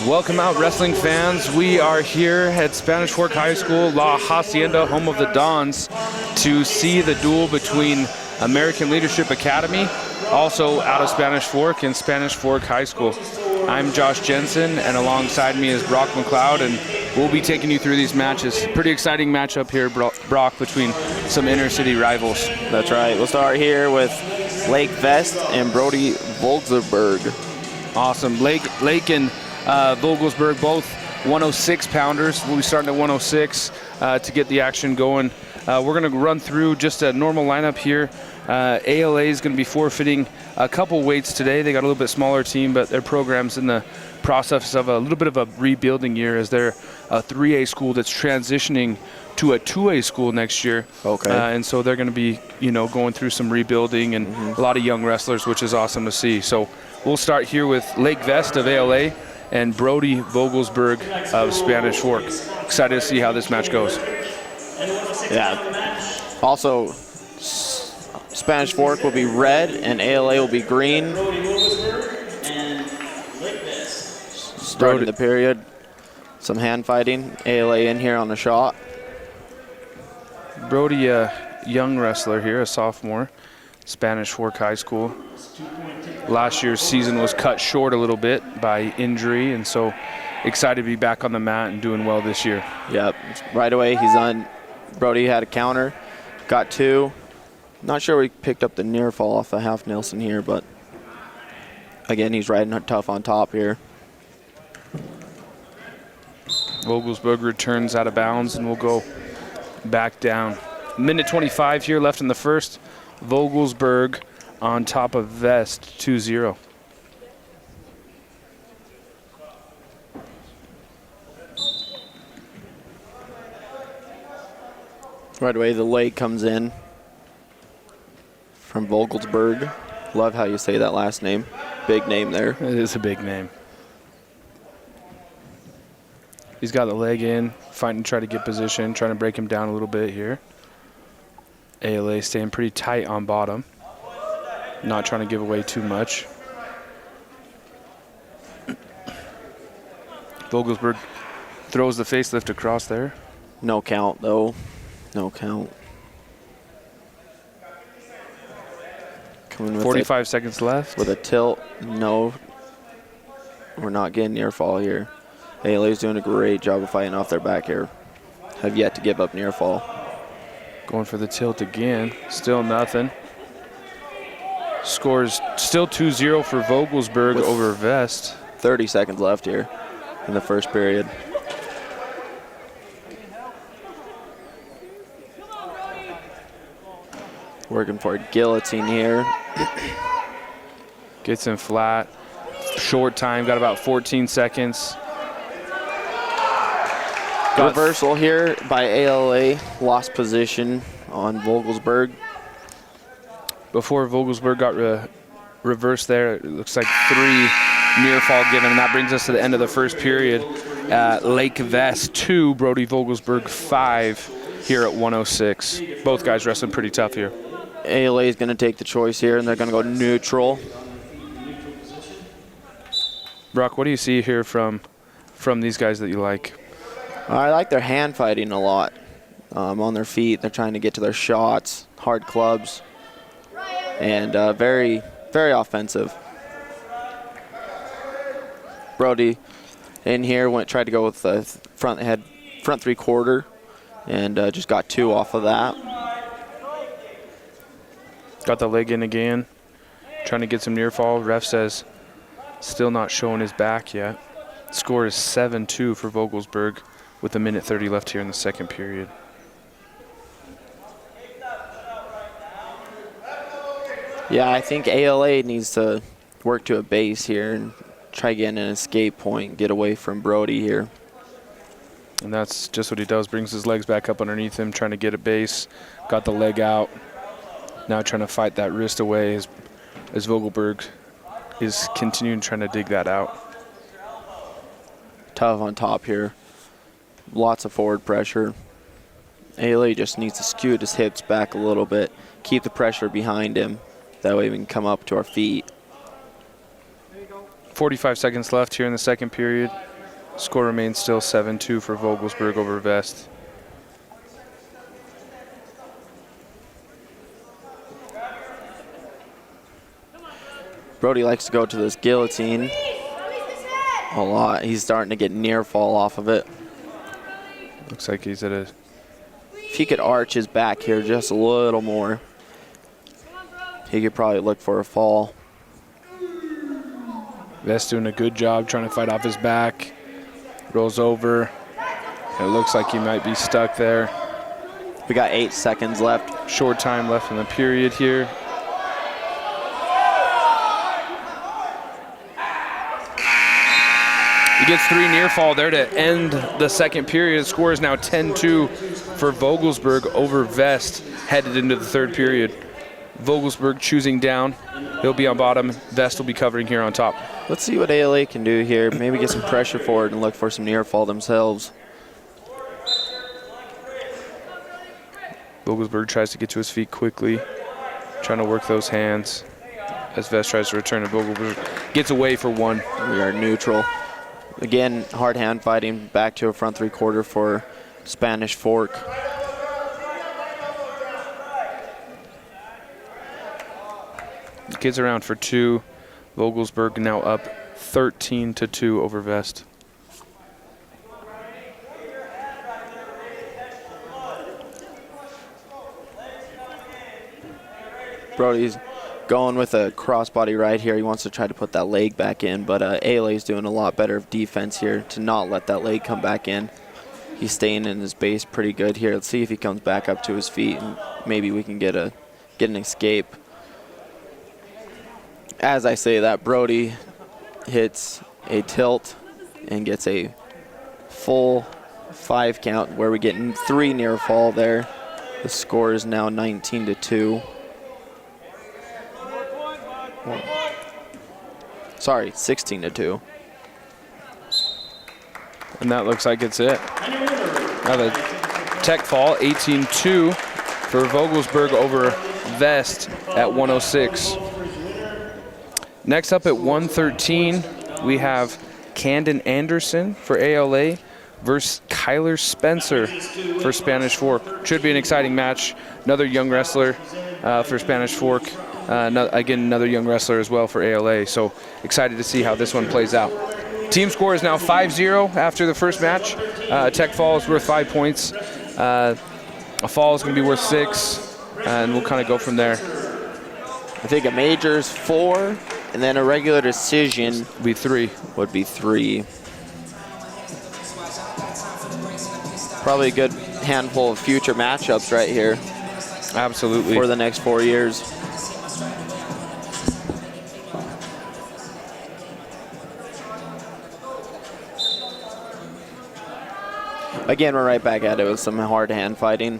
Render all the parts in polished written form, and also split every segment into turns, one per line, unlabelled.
Welcome out, wrestling fans. We are here at Spanish Fork High School, La Hacienda, home of the Dons, to see the duel between American Leadership Academy, also out of Spanish Fork, and Spanish Fork High School. I'm Josh Jensen, and alongside me is Brock McLeod, and we'll be taking you through these matches. Pretty exciting matchup here, Brock, between some inner-city rivals.
That's right. We'll start here with Lake Vest and Brody Volksberg.
Awesome. Lake and Vogelsberg, both 106-pounders. We'll be starting at 106 to get the action going. We're going to run through just a normal lineup here. ALA is going to be forfeiting a couple weights today. They got a little bit smaller team, but their program's in the process of a little bit of a rebuilding year as they're a 3A school that's transitioning to a 2A school next year.
Okay.
And so they're going to be, going through some rebuilding and a lot of young wrestlers, which is awesome to see. So we'll start here with Lake Vest of ALA and Brody Vogelsberg of Spanish Fork. Excited to see how this match goes.
Yeah. Also, Spanish Fork will be red and ALA will be green. Starting the period. Some hand fighting. ALA in here on the shot.
Brody, a young wrestler here, a sophomore, Spanish Fork High School. Last year's season was cut short a little bit by injury, and so excited to be back on the mat and doing well this year.
Yep, right away he's on. Brody had a counter, got two. Not sure we picked up the near fall off the half Nelson here, but again, he's riding tough on top here.
Vogelsberg returns out of bounds and will go back down. Minute 25 here left in the first. Vogelsberg on top of Vest, 2-0.
Right away, the Lake comes in from Vogelsberg. Love how you say that last name. Big name there.
It is a big name. He's got the leg in, fighting to try to get position, trying to break him down a little bit here. ALA staying pretty tight on bottom. Not trying to give away too much. Vogelsberg throws the facelift across there.
No count, though. No count. Coming with
45 seconds left.
With a tilt. No. We're not getting near fall here. ALA's doing a great job of fighting off their back here. Have yet to give up near fall.
Going for the tilt again. Still nothing. Scores still 2-0 for Vogelsberg
with
over Vest.
30 seconds left here in the first period. Working for a guillotine here.
Gets him flat. Short time, got about 14 seconds.
Reversal here by ALA. Lost position on Vogelsberg.
Before Vogelsberg got reversed there, it looks like 3 near fall given, and that brings us to the end of the first period. Lake Vest 2, Brody Vogelsberg 5 here at 106. Both guys wrestling pretty tough here.
ALA is going to take the choice here, and they're going to go neutral.
Brock, what do you see here from these guys that you like?
I like their hand fighting a lot. On their feet, they're trying to get to their shots, hard clubs, and very, very offensive. Brody in here tried to go with the front 3/4, and just got 2 off of that.
Got the leg in again, trying to get some near fall. Ref says still not showing his back yet. Score is 7-2 for Vogelsberg with a minute 30 left here in the second period.
Yeah, I think ALA needs to work to a base here and try getting an escape point, get away from Brody here.
And that's just what he does, brings his legs back up underneath him, trying to get a base. Got the leg out. Now trying to fight that wrist away as Vogelsberg is continuing trying to dig that out.
Tough on top here. Lots of forward pressure. ALA just needs to scoot his hips back a little bit, keep the pressure behind him. That way we can come up to our feet.
45 seconds left here in the second period. Score remains still 7-2 for Vogelsberg over Vest.
Brody likes to go to this guillotine a lot. He's starting to get near fall off of it.
Looks like he's at a...
If he could arch his back here just a little more, he could probably look for a fall.
Vest doing a good job trying to fight off his back. Rolls over. It looks like he might be stuck there.
We got 8 seconds left.
Short time left in the period here. He gets 3 near fall there to end the second period. The score is now 10-2 for Vogelsberg over Vest headed into the third period. Vogelsberg choosing down. He'll be on bottom. Vest will be covering here on top.
Let's see what ALA can do here. Maybe get some pressure forward and look for some near fall themselves.
Vogelsberg tries to get to his feet quickly, trying to work those hands as Vest tries to return, and Vogelsberg gets away for 1.
We are neutral. Again, hard hand fighting, back to a front 3/4 for Spanish Fork.
Gets around for 2. Vogelsberg now up 13-2 over Vest.
Brody's going with a crossbody right here. He wants to try to put that leg back in, but ALA's doing a lot better of defense here to not let that leg come back in. He's staying in his base pretty good here. Let's see if he comes back up to his feet, and maybe we can get an escape. As I say that, Brody hits a tilt and gets a full 5 count where we get 3 near fall there. The score is now 19-2. Sorry, 16-2.
And that looks like it's it. Now the tech fall, 18-2 for Vogelsberg over Vest at 106. Next up at 113, we have Camden Anderson for ALA versus Kyler Spencer for Spanish Fork. Should be an exciting match. Another young wrestler for Spanish Fork. Again, another young wrestler as well for ALA. So excited to see how this one plays out. Team score is now 5-0 after the first match. Tech fall is worth 5 points. A fall is going to be worth 6, and we'll kind of go from there.
I think a major is 4, and then a regular decision
would be 3.
Probably a good handful of future matchups right here.
Absolutely.
For the next 4 years. Again, we're right back at it with some hard hand fighting.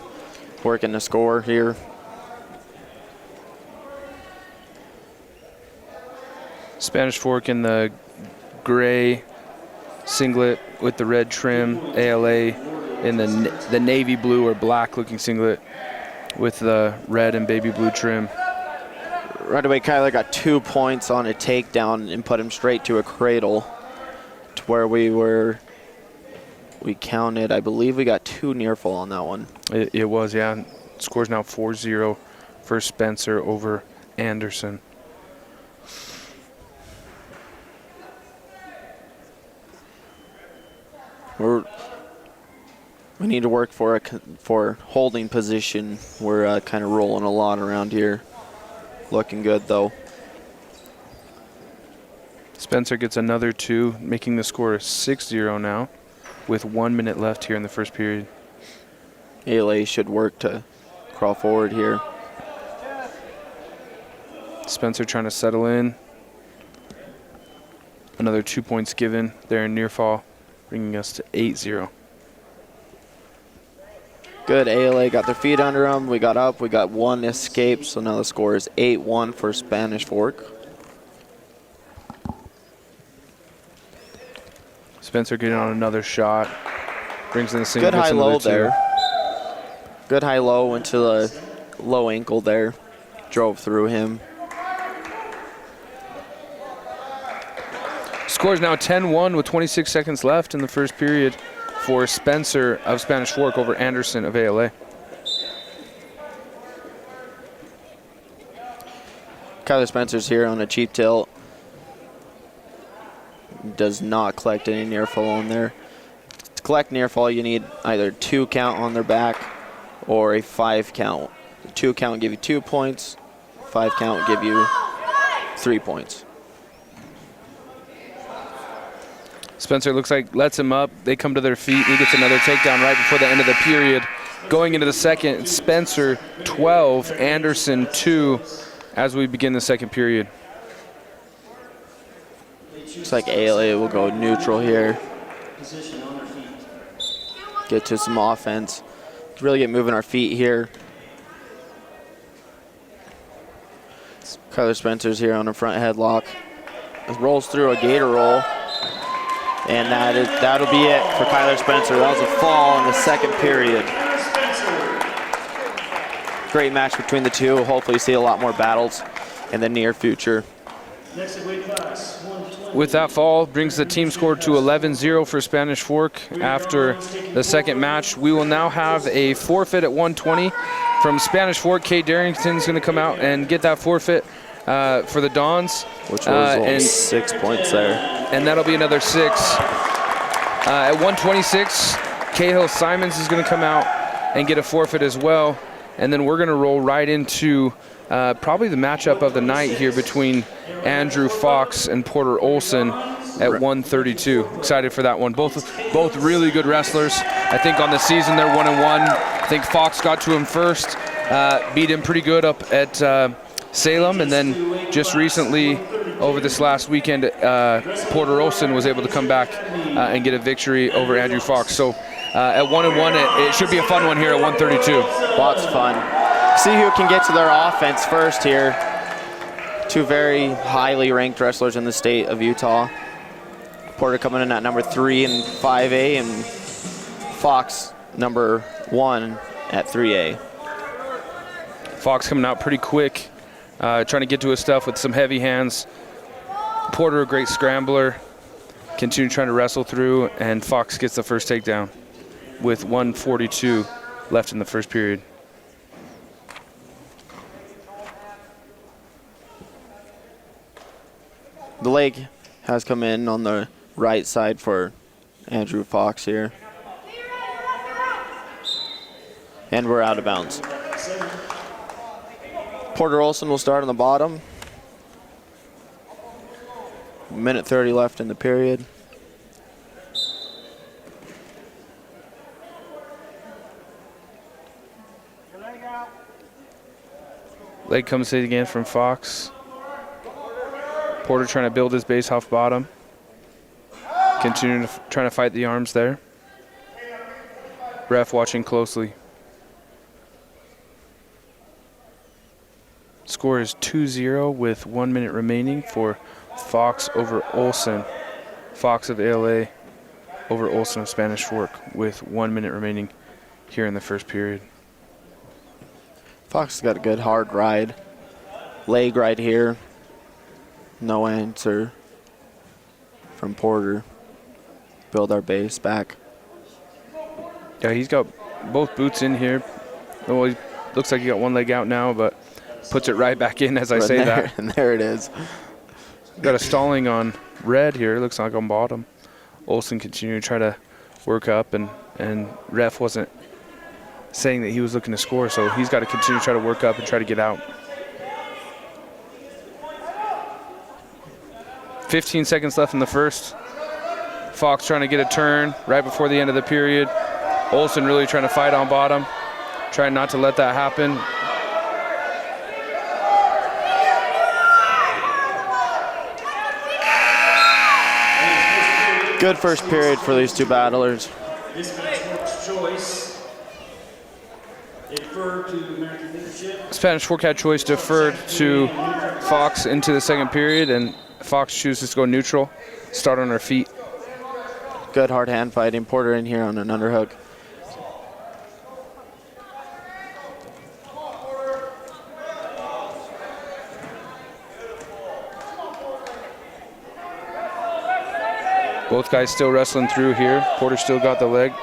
Working the score here.
Spanish Fork in the gray singlet with the red trim. ALA in the navy blue or black looking singlet with the red and baby blue trim.
Right away, Kyler got 2 points on a takedown and put him straight to a cradle to where we counted, I believe we got 2 near fall on that one.
It was, yeah. Score's now 4-0 for Spencer over Anderson.
We need to work for holding position. We're kind of rolling a lot around here. Looking good, though.
Spencer gets another 2, making the score 6-0 now, with 1 minute left here in the first period.
ALA should work to crawl forward here.
Spencer trying to settle in. Another 2 points given there in near fall, bringing us to 8-0.
Good, ALA got their feet under them. We got up, we got 1 escape, so now the score is 8-1 for Spanish Fork.
Spencer getting on another shot. Brings in the single.
Good high-low there. Good high-low, went to the low ankle there. Drove through him.
Score is now 10-1 with 26 seconds left in the first period for Spencer of Spanish Fork over Anderson of ALA.
Kyler Spencer's here on a cheap tilt. Does not collect any near fall on there. To collect near fall, you need either 2 count on their back or a 5 count. The 2 count will give you 2 points. 5 count will give you 3 points.
Spencer looks like lets him up. They come to their feet. He gets another takedown right before the end of the period. Going into the second, Spencer 12, Anderson 2 as we begin the second period.
Looks like ALA will go neutral here. Get to some offense. Really get moving our feet here. Kyler Spencer's here on a front headlock. Rolls through a gator roll. And that'll be it for Kyler Spencer. That was a fall in the second period. Great match between the two. Hopefully see a lot more battles in the near future.
With that fall, brings the team score to 11-0 for Spanish Fork after the second match. We will now have a forfeit at 120 from Spanish Fork. Kay Darrington's going to come out and get that forfeit for the Dons.
Which was 6 points there.
And that'll be another 6. At 126, Cahill Simons is going to come out and get a forfeit as well. And then we're going to roll right into probably the matchup of the night here between Andrew Fox and Porter Olson at 132. Excited for that one. Both really good wrestlers. I think on the season they're 1-1. I think Fox got to him first, beat him pretty good up at Salem, and then just recently over this last weekend, Porter Olson was able to come back and get a victory over Andrew Fox. So at 1-1, it should be a fun one here at 132.
Lots of fun. See who can get to their offense first here. Two very highly ranked wrestlers in the state of Utah. Porter coming in at number 3 in 5A, and Fox number 1 at 3A.
Fox coming out pretty quick, trying to get to his stuff with some heavy hands. Porter, a great scrambler, continue trying to wrestle through, and Fox gets the first takedown with 1:42 left in the first period.
The leg has come in on the right side for Andrew Fox here. And we're out of bounds. Porter Olson will start on the bottom. Minute 30 left in the period.
Leg comes in again from Fox. Porter trying to build his base off bottom. Continuing to trying to fight the arms there. Ref watching closely. Score is 2-0 with 1 minute remaining for Fox over Olson. Fox of ALA over Olson of Spanish Fork with 1 minute remaining here in the first period.
Fox has got a good hard ride. Leg right here. No answer from Porter. Build our base back.
Yeah, he's got both boots in here. Well, he looks like he got one leg out now, but puts it right back in as I say that.
And there it is.
Got a stalling on red here. Looks like on bottom. Olson continuing to try to work up, and ref wasn't saying that he was looking to score, so he's got to continue to try to work up and try to get out. 15 seconds left in the first. Fox trying to get a turn right before the end of the period. Olson really trying to fight on bottom, trying not to let that happen.
Good first period for these two battlers.
Spanish Fork had choice deferred to Fox into the second period, and Fox chooses to go neutral, start on her feet.
Good hard hand fighting. Porter in here on an underhook.
Both guys still wrestling through here. Porter still got the leg.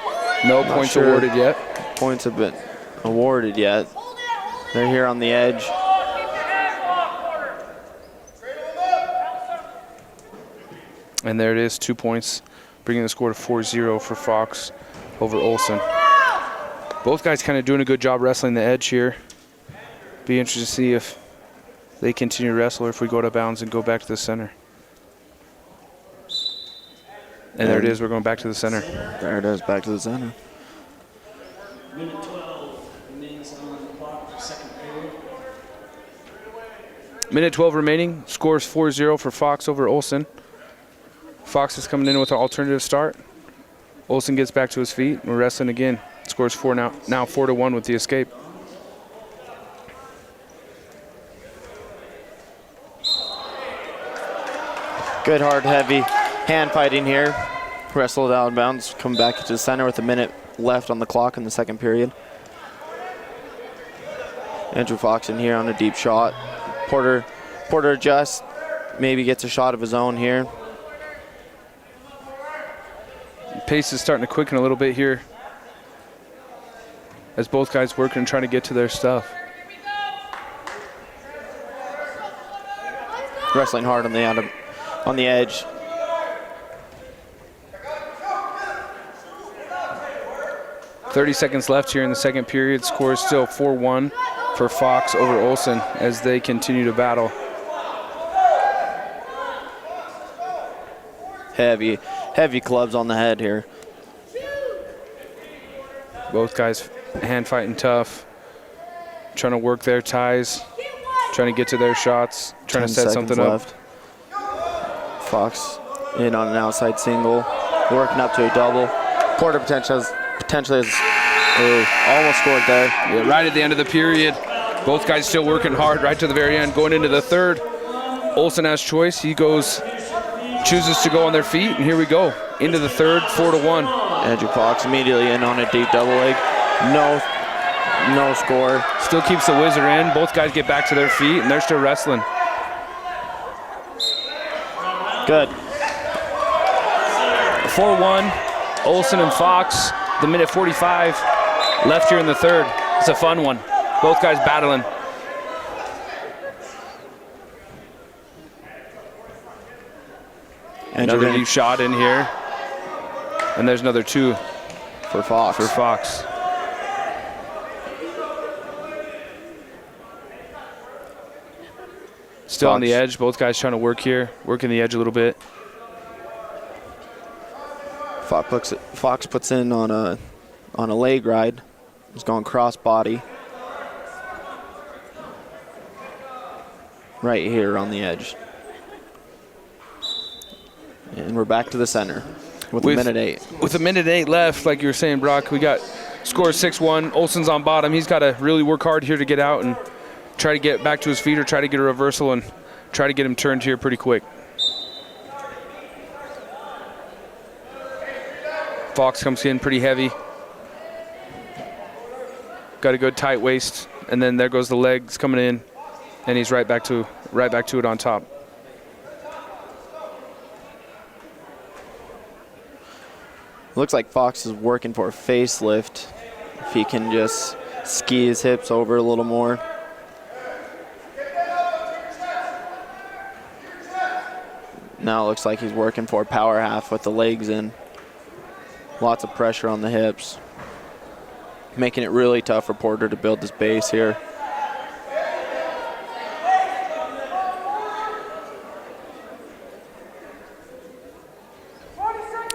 No points awarded yet.
Points have been awarded yet. They're here on the edge.
And there it is, 2 points, bringing the score to 4-0 for Fox over Olsen. Both guys kind of doing a good job wrestling the edge here. Be interested to see if they continue to wrestle or if we go to bounds and go back to the center. And there it is, we're going back to the center.
There it is, back to the center.
Minute 12 remains on the clock, second period.
Minute 12 remaining, scores 4-0 for Fox over Olsen. Fox is coming in with an alternative start. Olsen gets back to his feet. We're wrestling again. Scores 4 now 4-1 with the escape.
Good, hard, heavy hand fighting here. Wrestled out of bounds, come back to the center with a minute left on the clock in the second period. Andrew Fox in here on a deep shot. Porter adjusts, maybe gets a shot of his own here.
Pace is starting to quicken a little bit here as both guys working and trying to get to their stuff.
Wrestling hard on the edge.
.30 seconds left here in the second period. Score is still 4-1 for Fox over Olsen as they continue to battle.
Heavy clubs on the head here.
Both guys hand fighting tough, trying to work their ties, trying to get to their shots, trying to set something
left. Fox in on an outside single, working up to a double. Porter potentially has almost scored there.
Yeah, right at the end of the period. Both guys still working hard right to the very end. Going into the third, Olsen has choice. He chooses to go on their feet, and here we go. Into the third, 4-1.
Andrew Fox immediately in on a deep double leg. No score.
Still keeps the whizzer in. Both guys get back to their feet, and they're still wrestling.
Good.
4-1, Olsen and Fox. The minute 45 left here in the third. It's a fun one. Both guys battling. Another deep shot in here. And there's another 2
for Fox.
Still on the edge. Both guys trying to work here, working the edge a little bit.
Fox puts in on a leg ride. He's going cross body. Right here on the edge. And we're back to the center with a minute 8.
With a minute 8 left, like you were saying, Brock, we got score 6-1. Olsen's on bottom. He's got to really work hard here to get out and try to get back to his feet or try to get a reversal and try to get him turned here pretty quick. Fox comes in pretty heavy. Got a good tight waist, and then there goes the legs coming in, and he's right back to it on top.
Looks like Fox is working for a facelift. If he can just ski his hips over a little more. Now it looks like he's working for a power half with the legs in. Lots of pressure on the hips. Making it really tough for Porter to build this base here.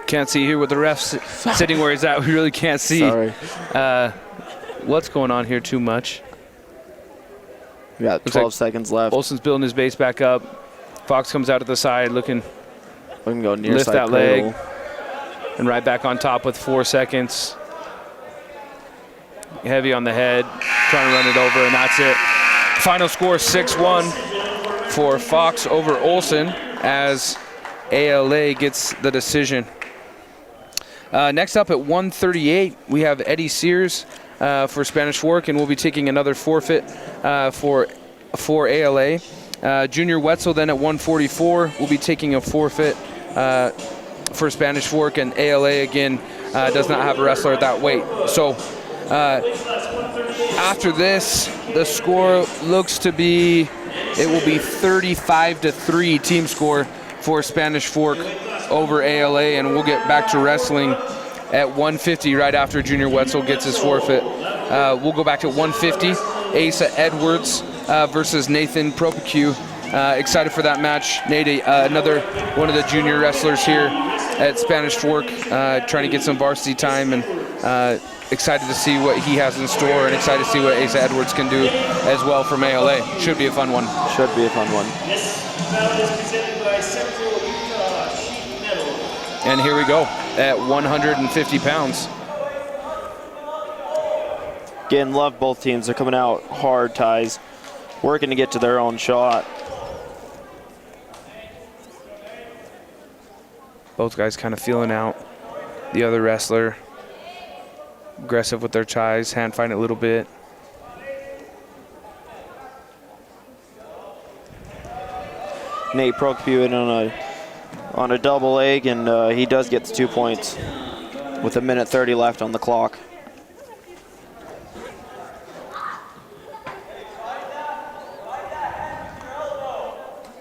Can't see here with the refs sitting where he's at. We really can't see.
Sorry.
What's going on here too much.
We got 12 seconds left.
Olsen's building his base back up. Fox comes out to the side looking.
We can go near
lift
side
that
cradle.
leg. And right back on top with 4 seconds. Heavy on the head, trying to run it over, and that's it. Final score 6-1 for Fox over Olsen as ALA gets the decision. Next up at 1:38, we have Eddie Sears for Spanish Fork, and we'll be taking another forfeit for ALA. Junior Wetzel then at 1:44 will be taking a forfeit for Spanish Fork, and ALA again does not have a wrestler at that weight. So after this, the score looks to be, it will be 35-3 team score for Spanish Fork over ALA, and we'll get back to wrestling at 150 right after Junior Wetzel gets his forfeit. We'll go back to 150, Asa Edwards versus Nathan Propicu. Excited for that match. Nate, another one of the junior wrestlers here at Spanish Fork, trying to get some varsity time, and excited to see what he has in store, and excited to see what Asa Edwards can do as well from ALA. Should be a fun one.
Should be a fun one.
This bout is presented by Central Utah Sheet Metal.
And here we go at 150 pounds.
Again, love both teams. They're coming out hard, ties, working to get to their own shot.
Both guys kind of feeling out the other wrestler. Aggressive with their ties, hand fighting a little bit.
Nate Propicu in on a double leg, and he does get the 2 points with 1:30 left on the clock.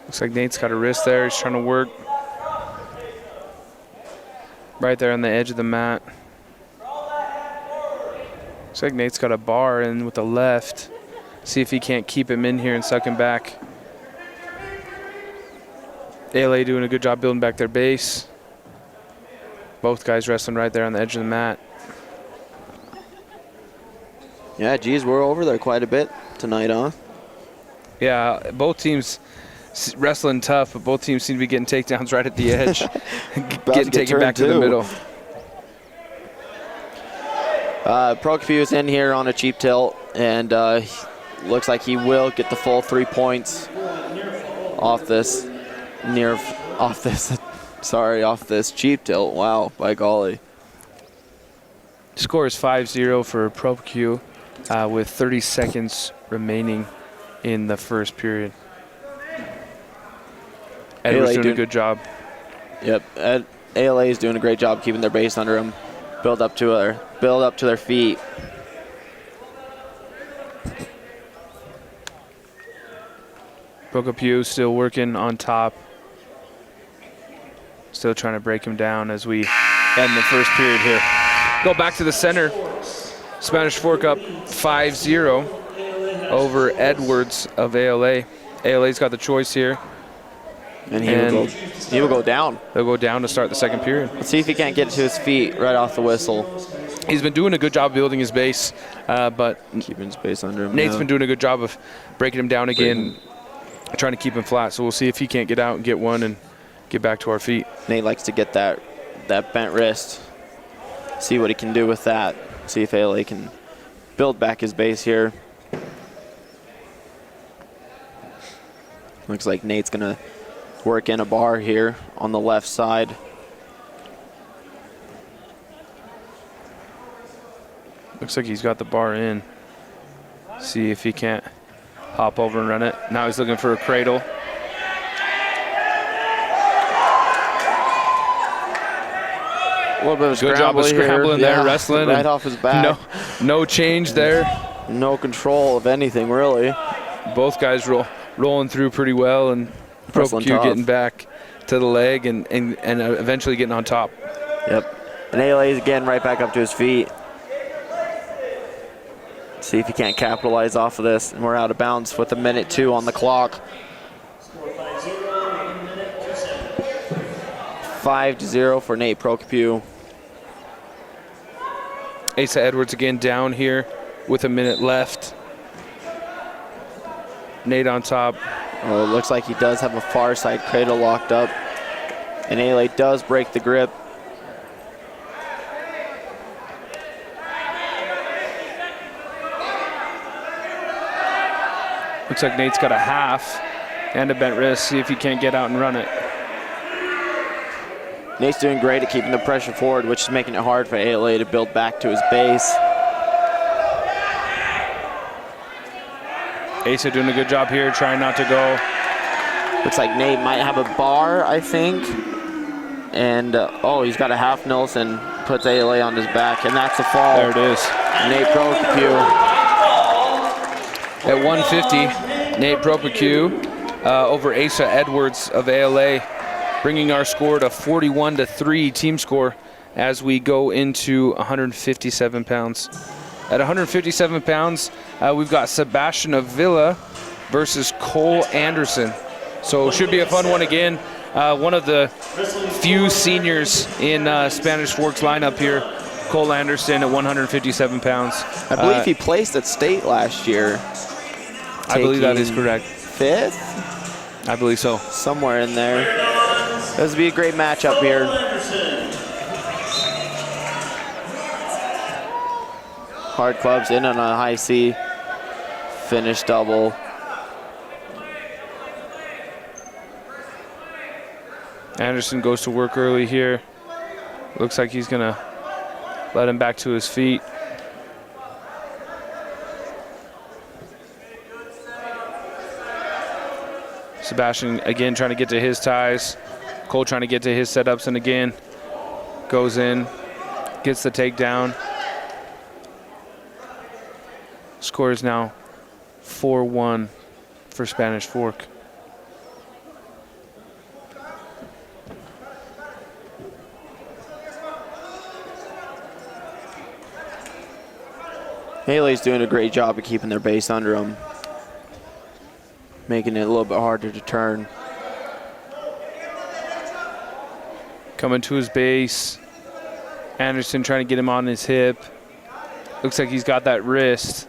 Looks like Nate's got a wrist there. He's trying to work. Right there on the edge of the mat. Looks like Nate's got a bar in with the left. See if he can't keep him in here and suck him back. ALA doing a good job building back their base. Both guys wrestling right there on the edge of the mat.
Yeah, geez, we're over there quite a bit tonight, huh?
Yeah, both teams wrestling tough, but both teams seem to be getting takedowns right at the edge. Getting taken back to the middle.
Propicu is in here on a cheap tilt, and looks like he will get the full 3 points off this off this cheap tilt. Wow, by golly.
Score is 5-0 for Propicu with 30 seconds remaining in the first period. Edwards doing a good job.
Yep, ALA is doing a great job keeping their base under him. Build up to their feet.
Propicu still working on top. Still trying to break him down as we end the first period here. Go back to the center. Spanish Fork up 5-0 over Edwards of ALA. ALA's got the choice here.
And he will go down.
They'll go down to start the second period.
Let's see if he can't get to his feet right off the whistle.
He's been doing a good job building his base, but
keeping his base under him.
Nate's been doing a good job of breaking him down again, trying to keep him flat. So we'll see if he can't get out and get one and get back to our feet.
Nate likes to get that bent wrist. See what he can do with that. See if ALA can build back his base here. Looks like Nate's gonna work in a bar here on the left side.
Looks like he's got the bar in. See if he can't hop over and run it. Now he's looking for a cradle.
A little bit of
good job of scrambling there, wrestling.
Right off his back.
No change there.
No control of anything, really.
Both guys rolling through pretty well, and Propicu getting back to the leg and eventually getting on top.
Yep. And ALA is again right back up to his feet. See if he can't capitalize off of this. And we're out of bounds with 1:02 on the clock. 5-0 for Nate Propicu.
Asa Edwards again down here with a minute left. Nate on top.
Oh, it looks like he does have a far side cradle locked up. And ALA does break the grip.
Looks like Nate's got a half and a bent wrist. See if he can't get out and run it.
Nate's doing great at keeping the pressure forward, which is making it hard for ALA to build back to his base.
Asa doing a good job here, trying not to go.
Looks like Nate might have a bar, I think. And, oh, he's got a half Nelson, puts ALA on his back, and that's a fall.
There it is.
Nate Propecu.
At 150, Nate Propecu over Asa Edwards of ALA, bringing our score to 41-3 team score as we go into 157 pounds. At 157 pounds, we've got Sebastian Avila versus Cole Anderson. So it should be a fun one again. One of the few seniors in Spanish Fork's lineup here, Cole Anderson at 157 pounds.
I believe he placed at state last year.
I believe that is correct.
5th?
I believe so.
Somewhere in there. This would be a great matchup here. Hard clubs in on a high C. Finish double.
Anderson goes to work early here. Looks like he's going to let him back to his feet. Sebastian again trying to get to his ties. Cole trying to get to his setups, and again goes in, gets the takedown. Score is now 4-1 for Spanish Fork.
Haley's doing a great job of keeping their base under them, making it a little bit harder to turn.
Coming to his base. Anderson trying to get him on his hip. Looks like he's got that wrist.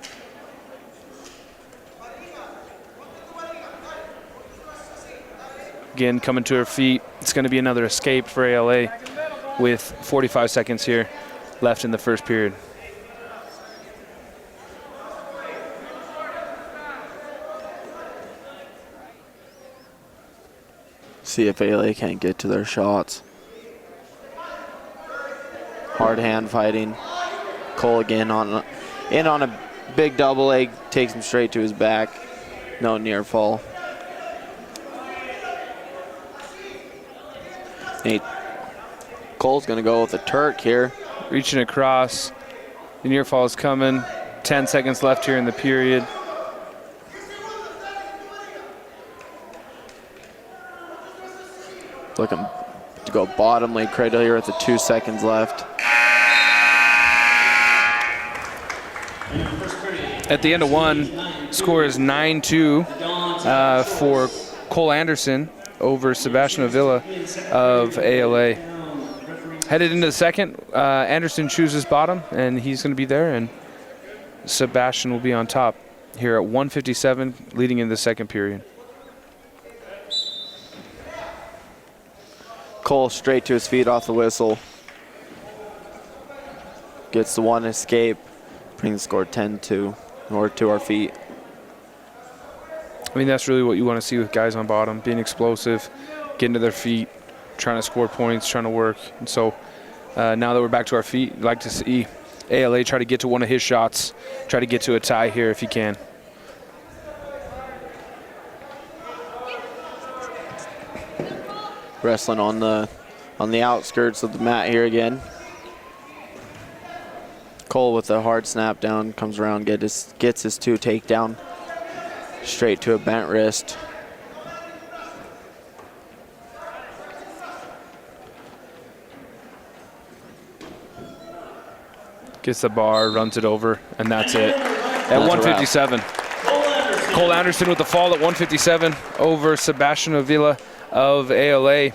Again, coming to her feet. It's going to be another escape for ALA with 45 seconds here left in the first period.
See if ALA can't get to their shots. Hard hand fighting. Cole again in on a big double leg, takes him straight to his back. No near fall. Cole's gonna go with a Turk here.
Reaching across. The near fall is coming. 10 seconds left here in the period.
Looking to go bottom leg cradle here with the 2 seconds left.
At the end of one, score is 9-2 for Cole Anderson over Sebastian Avila of ALA. Headed into the second, Anderson chooses bottom, and he's going to be there, and Sebastian will be on top here at 157, leading into the second period.
Cole straight to his feet off the whistle. Gets the one escape, brings the score 10-2, or to our feet.
I mean, that's really what you want to see with guys on bottom, being explosive, getting to their feet, trying to score points, trying to work. And so now that we're back to our feet, I'd like to see ALA try to get to one of his shots, try to get to a tie here if he can.
Wrestling on the outskirts of the mat here again. Cole with a hard snap down, comes around, gets his 2 takedown. Straight to a bent wrist.
Gets the bar, runs it over, and that's it. At 157. Cole Anderson with the fall at 157 over Sebastian Avila of ALA.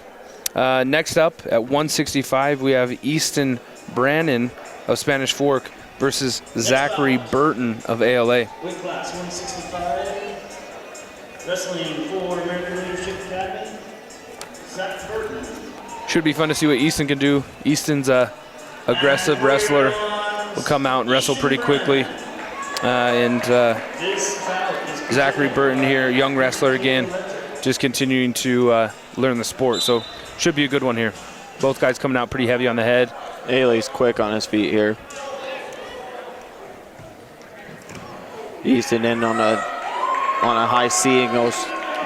Next up at 165, we have Easton Brannon of Spanish Fork versus Zachary Burton of ALA.
Weight class 165, wrestling for American Leadership Academy, Zach Burton.
Should be fun to see what Easton can do. Easton's a aggressive wrestler. Will come out and wrestle pretty quickly. Zachary Burton here, young wrestler again, just continuing to learn the sport. So should be a good one here. Both guys coming out pretty heavy on the head.
Ailey's quick on his feet here. Easton in on a high C and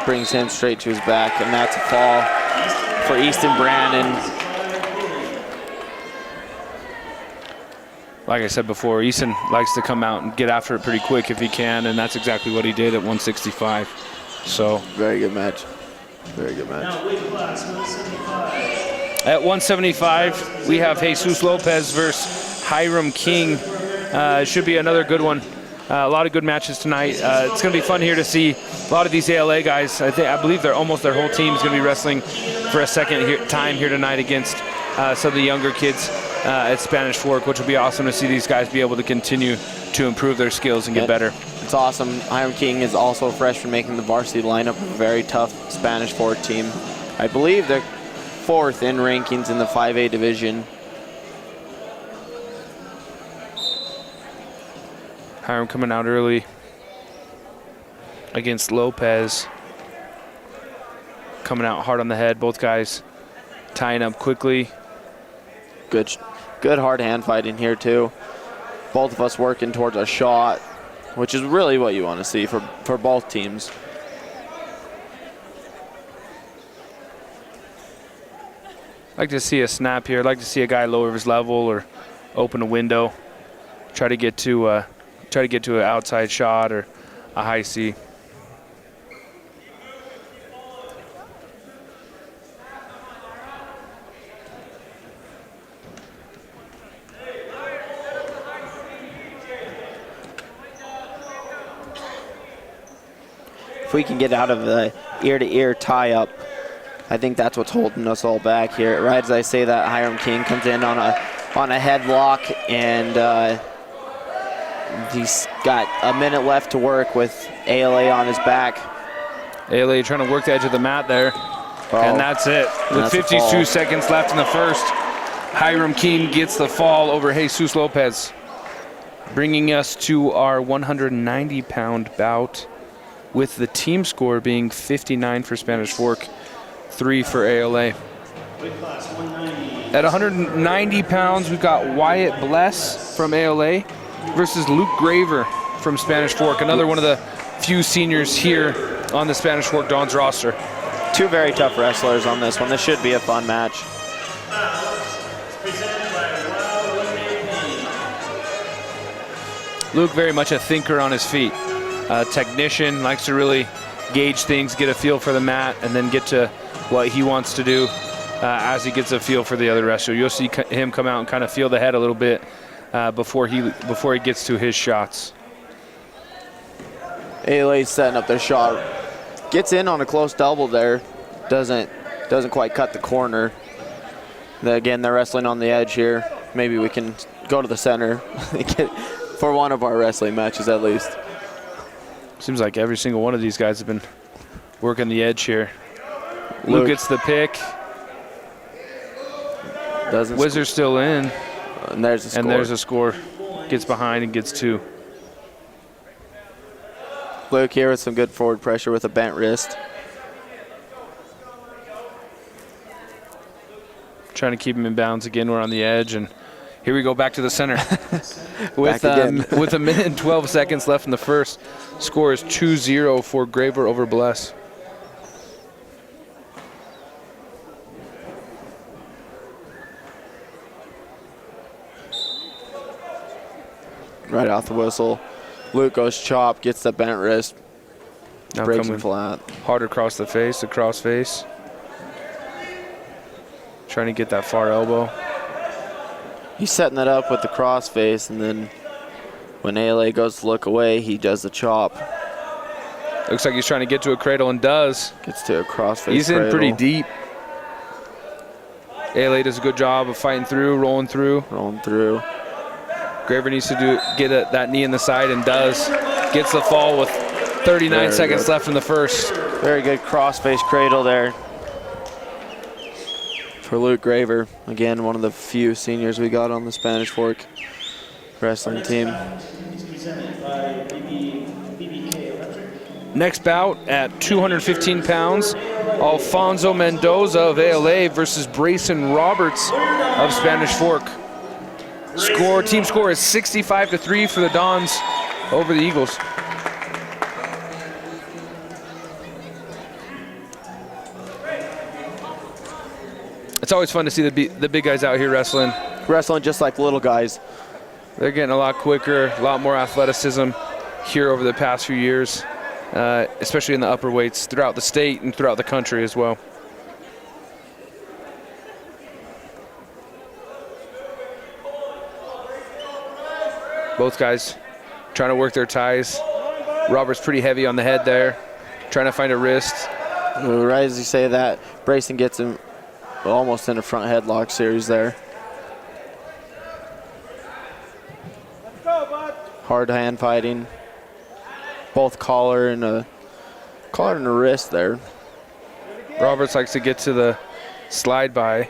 brings him straight to his back, and that's a fall for Easton Brannon.
like I said before, Easton likes to come out and get after it pretty quick if he can, and that's exactly what he did at 165. So
very good match. Very good match.
Now weight class 175.
At 175, we have Jesus Lopez versus Hiram King. It should be another good one. A lot of good matches tonight. It's going to be fun here to see a lot of these ALA guys. I believe their whole team is going to be wrestling for a second time here tonight against some of the younger kids at Spanish Fork, which will be awesome to see these guys be able to continue to improve their skills and get better.
It's awesome. Hiram King is also a freshman making the varsity lineup. A very tough Spanish Fork team. I believe they're 4th in rankings in the 5A division.
Hiram coming out early against Lopez. Coming out hard on the head. Both guys tying up quickly.
Good hard hand fighting here too. Both of us working towards a shot, which is really what you want to see for both teams.
I'd like to see a snap here. I'd like to see a guy lower his level or open a window. Try to get to an outside shot or a high C.
If we can get out of the ear-to-ear tie-up, I think that's what's holding us all back here. Right as I say that, Hiram King comes in on a headlock, and he's got a minute left to work with ALA on his back.
ALA trying to work the edge of the mat there. And that's it. With 52 seconds left in the first, Hiram King gets the fall over Jesus Lopez, bringing us to our 190-pound bout, with the team score being 59 for Spanish Fork, 3 for ALA.
Weight class 190.
At 190 pounds, we've got Wyatt Bless from ALA versus Luke Graver from Spanish Fork, another one of the few seniors here on the Spanish Fork Dons roster.
Two very tough wrestlers on this one. This should be a fun match.
Presented by Wild Renee.
Luke very much a thinker on his feet. Technician, likes to really gauge things, get a feel for the mat, and then get to what he wants to do as he gets a feel for the other wrestler. You'll see him come out and kind of feel the head a little bit before he gets to his shots.
ALA's setting up their shot. Gets in on a close double there. Doesn't quite cut the corner. Again, they're wrestling on the edge here. Maybe we can go to the center for one of our wrestling matches at least.
Seems like every single one of these guys have been working the edge here. Luke gets the pick. Wizard's still in.
And there's a score.
And there's a score. Gets behind and gets 2.
Luke here with some good forward pressure with a bent wrist.
Trying to keep him in bounds again. We're on the edge, and here we go back to the center. with a minute and 12 seconds left in the first, score is 2-0 for Graver over Bless.
Right off the whistle. Luke goes chop, gets the bent wrist,
Now
breaks him
coming
flat.
hard across the face, across face. Trying to get that far elbow.
He's setting that up with the cross face, and then when ALA goes to look away, he does the chop.
Looks like he's trying to get to a cradle and does.
Gets to a cross face.
He's in pretty deep. ALA does a good job of fighting through, rolling through.
Rolling through.
Graver needs to get that knee in the side and does. Gets the fall with 39 seconds left in the first.
Very good cross-face cradle there for Luke Graver. Again, one of the few seniors we got on the Spanish Fork wrestling team.
Is presented by BBK Electric.
Next bout at 215 pounds, Alfonso Mendoza of ALA versus Brayson Roberts of Spanish Fork. Team score is 65-3 for the Dons over the Eagles. It's always fun to see the big guys out here wrestling.
Wrestling just like little guys.
They're getting a lot quicker, a lot more athleticism here over the past few years, especially in the upper weights throughout the state and throughout the country as well. Both guys trying to work their ties. Robert's pretty heavy on the head there, trying to find a wrist.
Right as you say that, Brayson gets him almost in a front headlock series there. Hard hand fighting. Both collar and a wrist there.
Roberts likes to get to the slide by.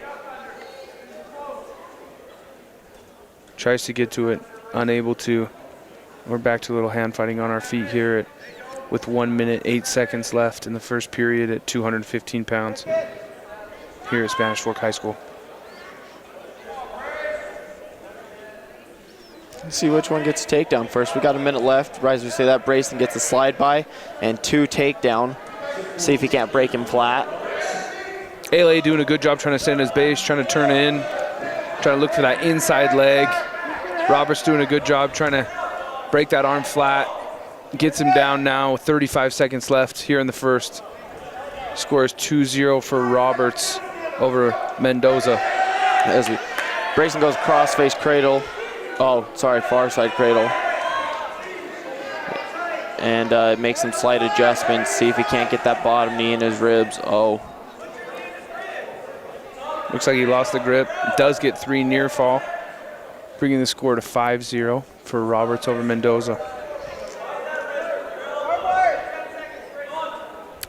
Tries to get to it, unable to. We're back to a little hand fighting on our feet here with 1 minute, 8 seconds left in the first period at 215 pounds here at Spanish Fork High School.
Let's see which one gets a takedown first. We got a minute left. Right as we say that, Brayson gets a slide by and 2 takedown. See if he can't break him flat.
ALA doing a good job trying to stand his base, trying to turn in, trying to look for that inside leg. Roberts doing a good job trying to break that arm flat. Gets him down now, 35 seconds left here in the first. Scores 2-0 for Roberts over Mendoza.
Brayson goes cross-face cradle. Oh, sorry, far side cradle. And makes some slight adjustments. See if he can't get that bottom knee in his ribs. Oh.
Looks like he lost the grip. Does get 3 near fall, bringing the score to 5-0 for Roberts over Mendoza.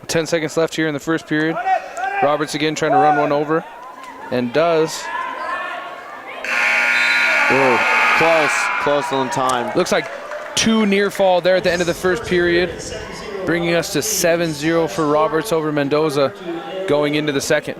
10 seconds left here in the first period. Roberts again trying to run one over, and does.
Ooh, close on time.
Looks like 2 near fall there at the end of the first period, bringing us to 7-0 for Roberts over Mendoza going into the second.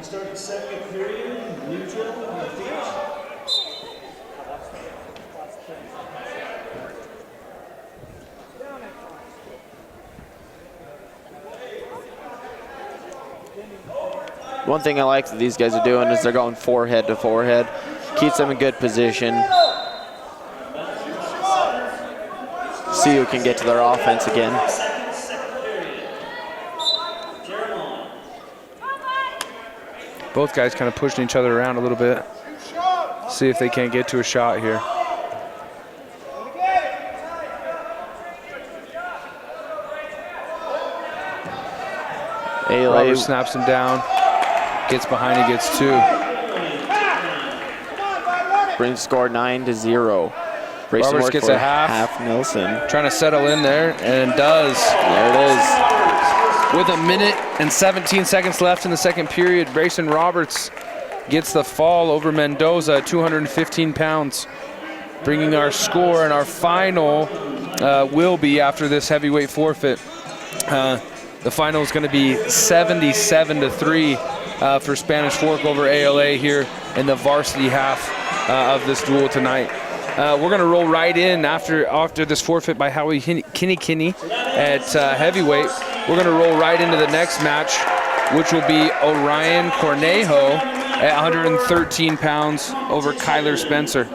One thing I like that these guys are doing is they're going forehead to forehead. Keeps them in good position. See who can get to their offense again.
Both guys kind of pushing each other around a little bit. See if they can't get to a shot here. Robert snaps him down. Gets behind, he gets 2.
Brings score 9-0.
Roberts gets a
half Nilsson.
Trying to settle in there, and does.
There it is.
With 1 minute and 17 seconds left in the second period, Brayson Roberts gets the fall over Mendoza at 215 pounds, bringing our score and our final will be after this heavyweight forfeit. The final is going to be 77-3 for Spanish Fork over ALA here in the varsity half of this duel tonight. We're going to roll right in after this forfeit by Howie Kinney at heavyweight. We're going to roll right into the next match, which will be Orion Cornejo at 113 pounds over Kyler Spencer.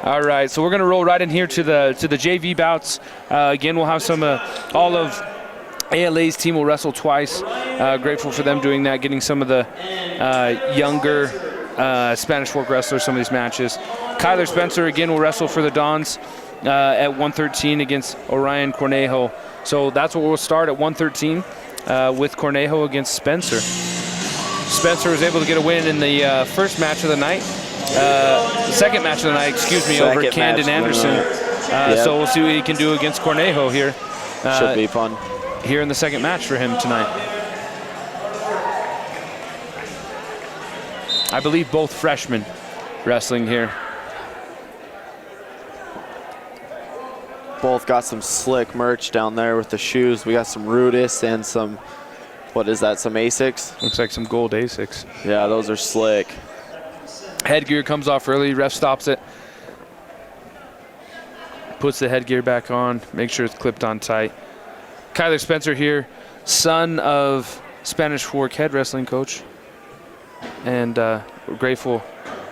All right, so we're going to roll right in here to the JV bouts. Again, we'll have all of ALA's team will wrestle twice. Grateful for them doing that, getting some of the younger Spanish Fork wrestlers some of these matches. Kyler Spencer again will wrestle for the Dons at 113 against Orion Cornejo. So that's what we'll start at 113 with Cornejo against Spencer. Spencer was able to get a win in the first match of the night. The second match of the night, over Camden Anderson. So we'll see what he can do against Cornejo here.
Should be fun.
Here in the second match for him tonight. I believe both freshmen wrestling here.
Both got some slick merch down there with the shoes. We got some Rudis and some, what is that, some Asics?
Looks like some gold Asics.
Yeah, those are slick.
Headgear comes off early, ref stops it. Puts the headgear back on, make sure it's clipped on tight. Kyler Spencer here, son of Spanish Fork head wrestling coach. And we're grateful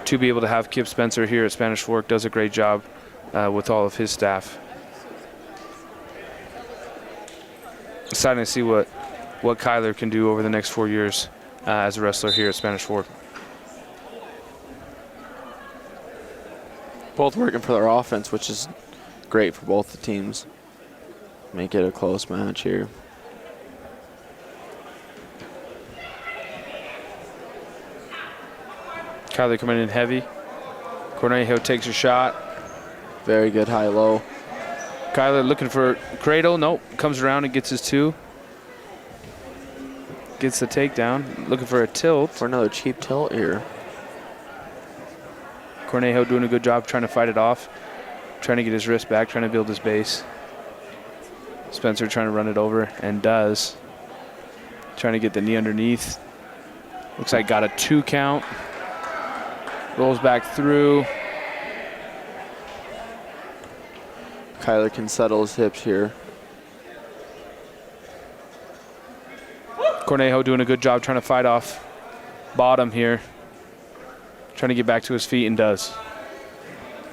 to be able to have Kip Spencer here at Spanish Fork. Does a great job with all of his staff. Exciting to see what Kyler can do over the next 4 years as a wrestler here at Spanish Fork.
Both working for their offense, which is great for both the teams. Make it a close match here.
Kyler coming in heavy. Cornejo takes a shot.
Very good high-low.
Kyler looking for cradle. Nope. Comes around and gets his 2. Gets the takedown. Looking for a tilt.
For another cheap tilt here.
Cornejo doing a good job trying to fight it off. Trying to get his wrist back. Trying to build his base. Spencer trying to run it over and does. Trying to get the knee underneath. Looks like got a 2 count. Rolls back through.
Kyler can settle his hips here.
Cornejo doing a good job trying to fight off bottom here. Trying to get back to his feet and does.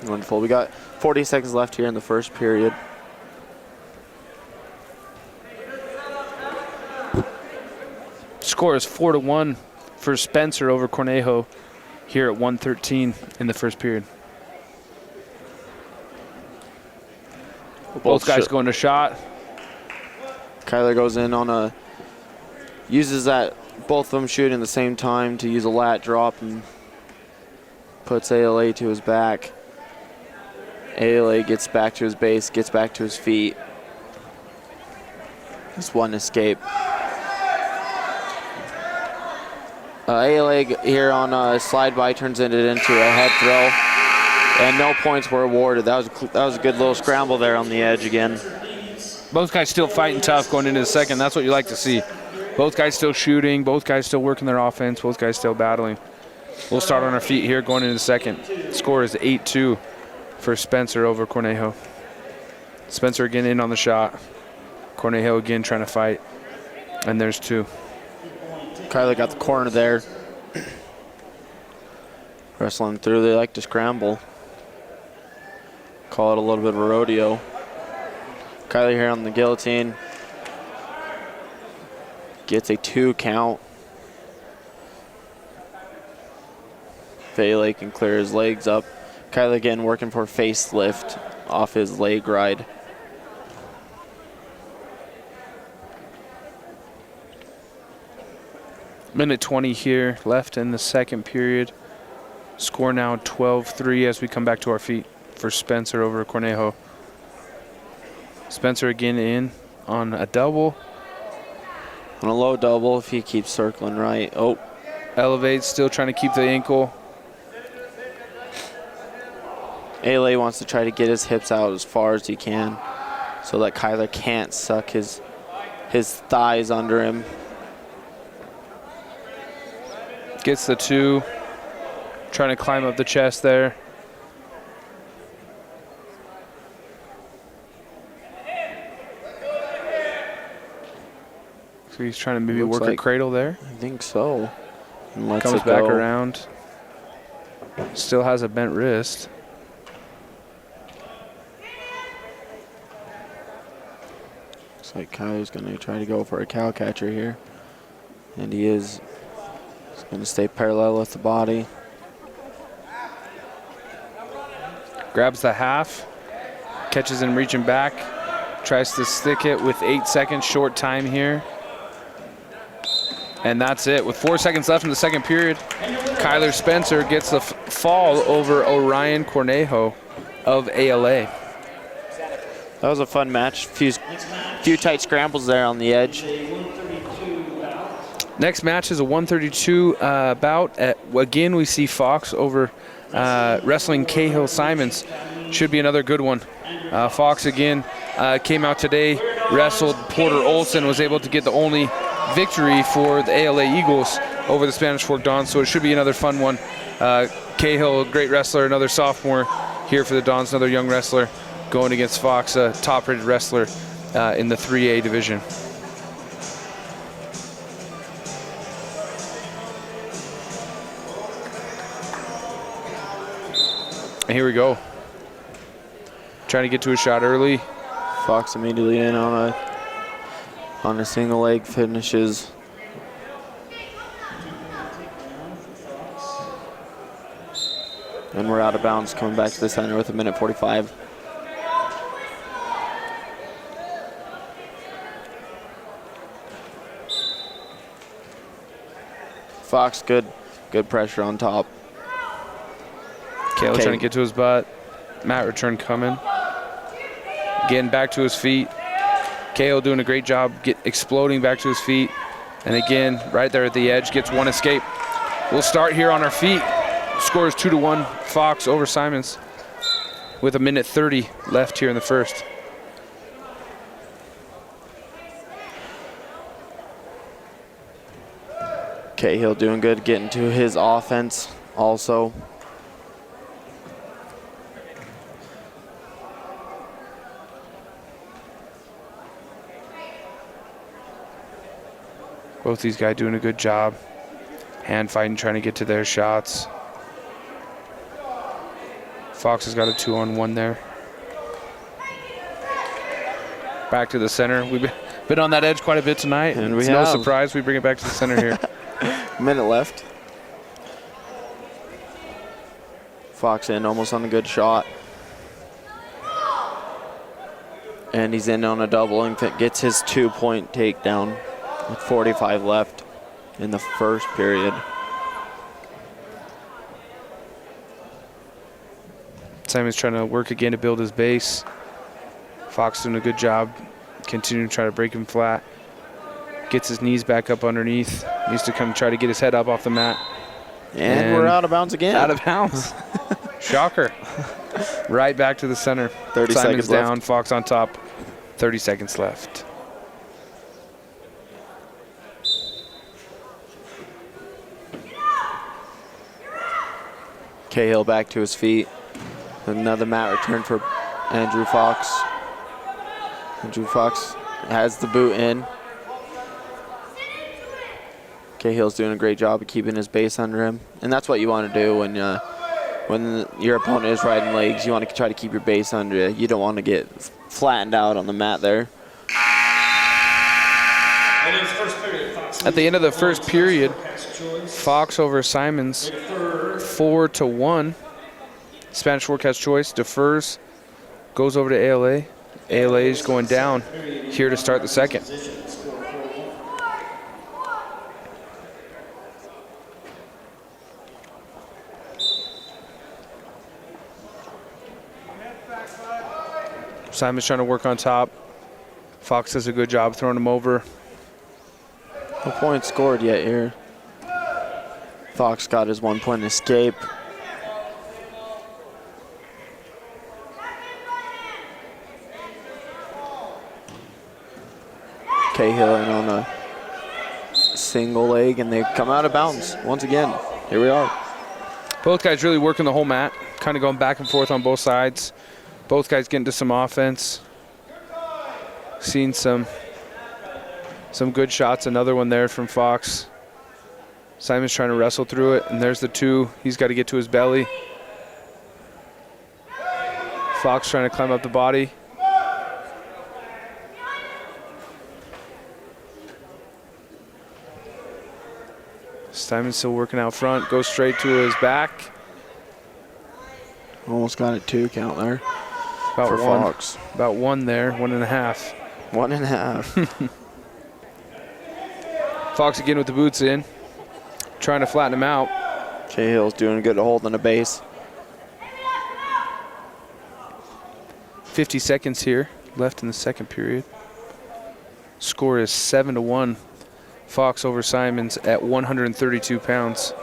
Wonderful. We got 40 seconds left here in the first period.
Score is 4-1 for Spencer over Cornejo here at 1:13 in the first period. Both guys going to shot.
Kyler goes in on a, uses that, both of them shooting at the same time to use a lat drop and puts ALA to his back. ALA gets back to his base, gets back to his feet. Just one escape. ALA here on a slide by turns it into a head throw, and no points were awarded. That was a good little scramble there on the edge again.
Both guys still fighting tough going into the second. That's what you like to see. Both guys still shooting. Both guys still working their offense. Both guys still battling. We'll start on our feet here going into the second. Score is 8-2 for Spencer over Cornejo. Spencer again in on the shot. Cornejo again trying to fight. And there's 2.
Kyler got the corner there. Wrestling through, they like to scramble. Call it a little bit of a rodeo. Kyler here on the guillotine. Gets a 2 count. Vele can clear his legs up. Kyler again working for facelift off his leg ride.
Minute 20 here left in the second period. Score now 12-3 as we come back to our feet for Spencer over Cornejo. Spencer again in on a double.
On a low double if he keeps circling right. Oh.
Elevates, still trying to keep the ankle.
ALA wants to try to get his hips out as far as he can so that Kyler can't suck his thighs under him.
Gets the 2. Trying to climb up the chest there. So he's trying to maybe
Looks
work a
like
cradle there.
I think so. And lets
Comes
it
back
go.
around. Still has a bent wrist.
Looks like Kyler's going to try to go for a cow catcher here. And he is. He's going to stay parallel with the body.
Grabs the half. Catches him reaching back. Tries to stick it with 8 seconds, short time here. And that's it. With 4 seconds left in the second period, Kyler Spencer gets the fall over Orion Cornejo of ALA.
That was a fun match. Few tight scrambles there on the edge.
Next match is a 132 bout. Again, we see Fox over wrestling Cahill Simons. Should be another good one. Fox again came out today, wrestled Porter Olson, was able to get the only victory for the ALA Eagles over the Spanish Fork Dons, so it should be another fun one. Cahill, a great wrestler, another sophomore here for the Dons, another young wrestler going against Fox, a top-rated wrestler in the 3A division. And here we go. Trying to get to a shot early.
Fox immediately in on a single leg, finishes. And we're out of bounds, coming back to the center with 1:45. Fox, good pressure on top.
Kale trying to get to his butt. Matt return coming. Getting back to his feet. Kale doing a great job exploding back to his feet. And again, right there at the edge, gets one escape. We'll start here on our feet. Score is 2-1, Fox over Simons with 1:30 left here in the first.
Cahill doing good, getting to his offense also.
Both these guys doing a good job. Hand fighting, trying to get to their shots. Fox has got a 2-on-1 there. Back to the center. We've been on that edge quite a bit tonight.
And
it's no surprise we bring it back to the center here.
Minute left. Fox in almost on a good shot. And he's in on a double and gets his 2-point takedown with 45 left in the first period.
Simon's trying to work again to build his base. Fox doing a good job, continuing to try to break him flat. Gets his knees back up underneath. Needs to come try to get his head up off the mat.
And we're out of bounds again.
Out of bounds. Shocker. Right back to the center.
30
Simon's
seconds
down,
left.
Fox on top. 30 seconds left.
Cahill back to his feet. Another mat return for Andrew Fox. Andrew Fox has the boot in. Cahill's doing a great job of keeping his base under him. And that's what you want to do when your opponent is riding legs. You want to try to keep your base under you. You don't want to get flattened out on the mat there.
At the end of the first period, Fox over Simons 4-1. Spanish forecast choice defers, goes over to ALA. ALA is going down here to start the second. Simon's trying to work on top. Fox does a good job throwing him over.
No point scored yet here. Fox got his 1-point escape. Cahill in on a single leg, and they come out of bounds once again. Here we are.
Both guys really working the whole mat, kind of going back and forth on both sides. Both guys getting to some offense. Seen some good shots. Another one there from Fox. Simon's trying to wrestle through it, and there's the two. He's got to get to his belly. Fox trying to climb up the body. Simon's still working out front. Goes straight to his back.
Almost got a 2 count there
About
for
one.
Fox.
About 1 there, 1.5.
1.5.
Fox again with the boots in, trying to flatten him out.
Cahill's doing good holding the base.
50 seconds here left in the second period. Score is 7-1. Fox over Simons at 132 pounds.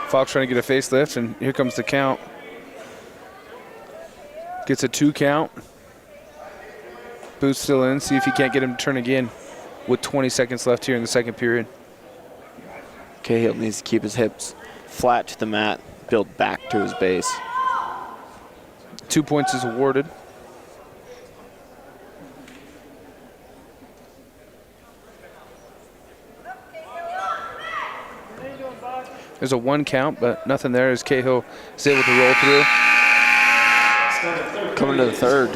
Fox trying to get a facelift, and here comes the count. Gets a 2 count. Boots still in. See if he can't get him to turn again with 20 seconds left here in the second period.
Cahill needs to keep his hips flat to the mat, build back to his base.
2 points is awarded. There's a 1 count, but nothing there as Cahill is able to roll through.
Coming to the third.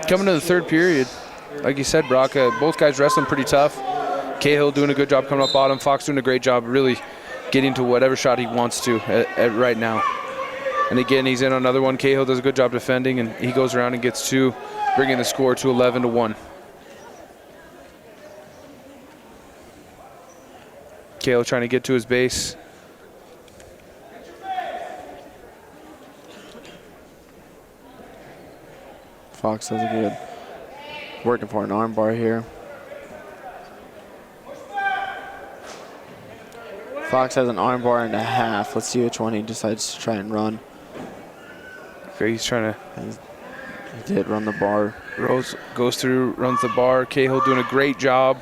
Coming to the third period, like you said, Brock, both guys wrestling pretty tough. Cahill doing a good job coming up bottom. Fox doing a great job really getting to whatever shot he wants to at right now. And again, he's in on another one. Cahill does a good job defending, and he goes around and gets 2, bringing the score to 11-1. Cahill trying to get to his base.
Fox does a good. Working for an arm bar here. Fox has an arm bar and a half. Let's see which one he decides to try and run.
Okay, he's trying to.
He did run the bar.
Rose goes through, runs the bar. Cahill doing a great job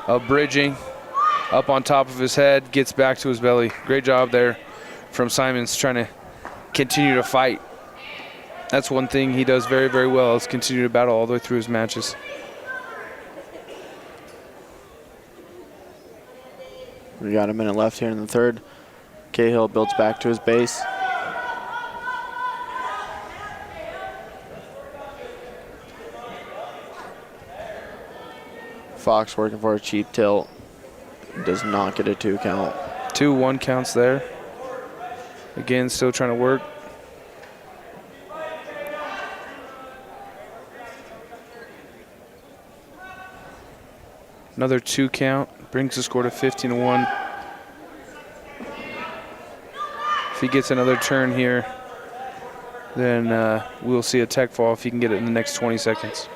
of bridging up on top of his head, gets back to his belly. Great job there from Simons, trying to continue to fight. That's one thing he does very, very well, is continue to battle all the way through his matches.
We got a minute left here in the third. Cahill builds back to his base. Fox working for a cheap tilt. Does not get a 2 count.
2 1 counts there. Again, still trying to work. Another 2 count, brings the score to 15-1. If he gets another turn here, then we'll see a tech fall if he can get it in the next 20 seconds.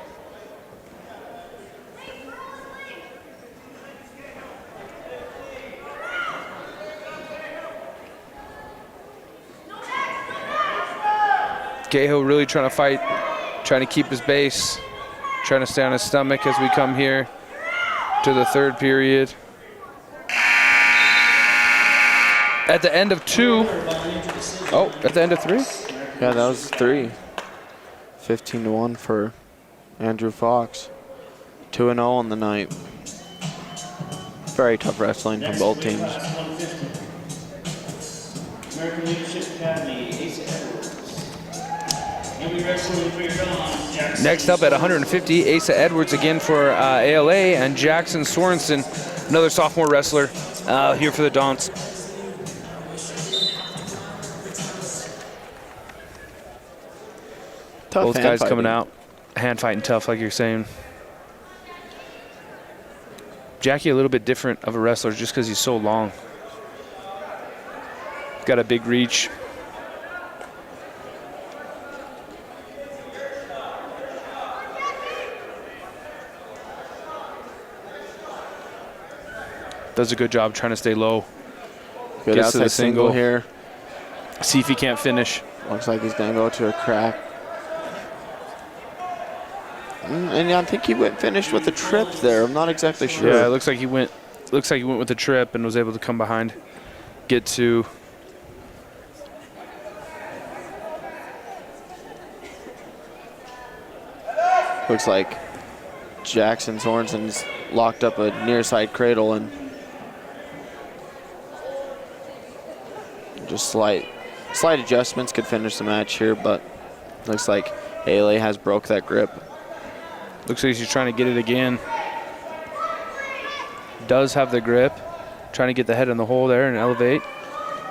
Cahill really trying to fight, trying to keep his base, trying to stay on his stomach as we come here to the third period. At the end of 2. Oh, at the end of 3?
Yeah, that was 3. 15-1 for Andrew Fox. 2-0 on the night. Very tough wrestling from both teams.
American Leadership Academy, Asa Edwards. He'll be wrestling for your Don, Jackson.
Next up at 150, Asa Edwards again for ALA, and Jackson Sorensen, another sophomore wrestler here for the Dons.
Tough
Both guys
hand
coming
fighting.
out, hand fighting tough, like you're saying. Jackie a little bit different of a wrestler just because he's so long. Got a big reach. Does a good job trying to stay low.
Good
Gets to the
outside single
single.
here.
See if he can't finish.
Looks like he's gonna go to a crack. And I think he finished with a trip there. I'm not exactly sure.
Yeah, it looks like he went. Looks like he went with the trip and was able to come behind, get to.
Looks like Jackson Sorensen's locked up a near side cradle and just slight adjustments could finish the match here, but looks like ALA has broke that grip.
Looks like he's trying to get it again. Does have the grip. Trying to get the head in the hole there and elevate.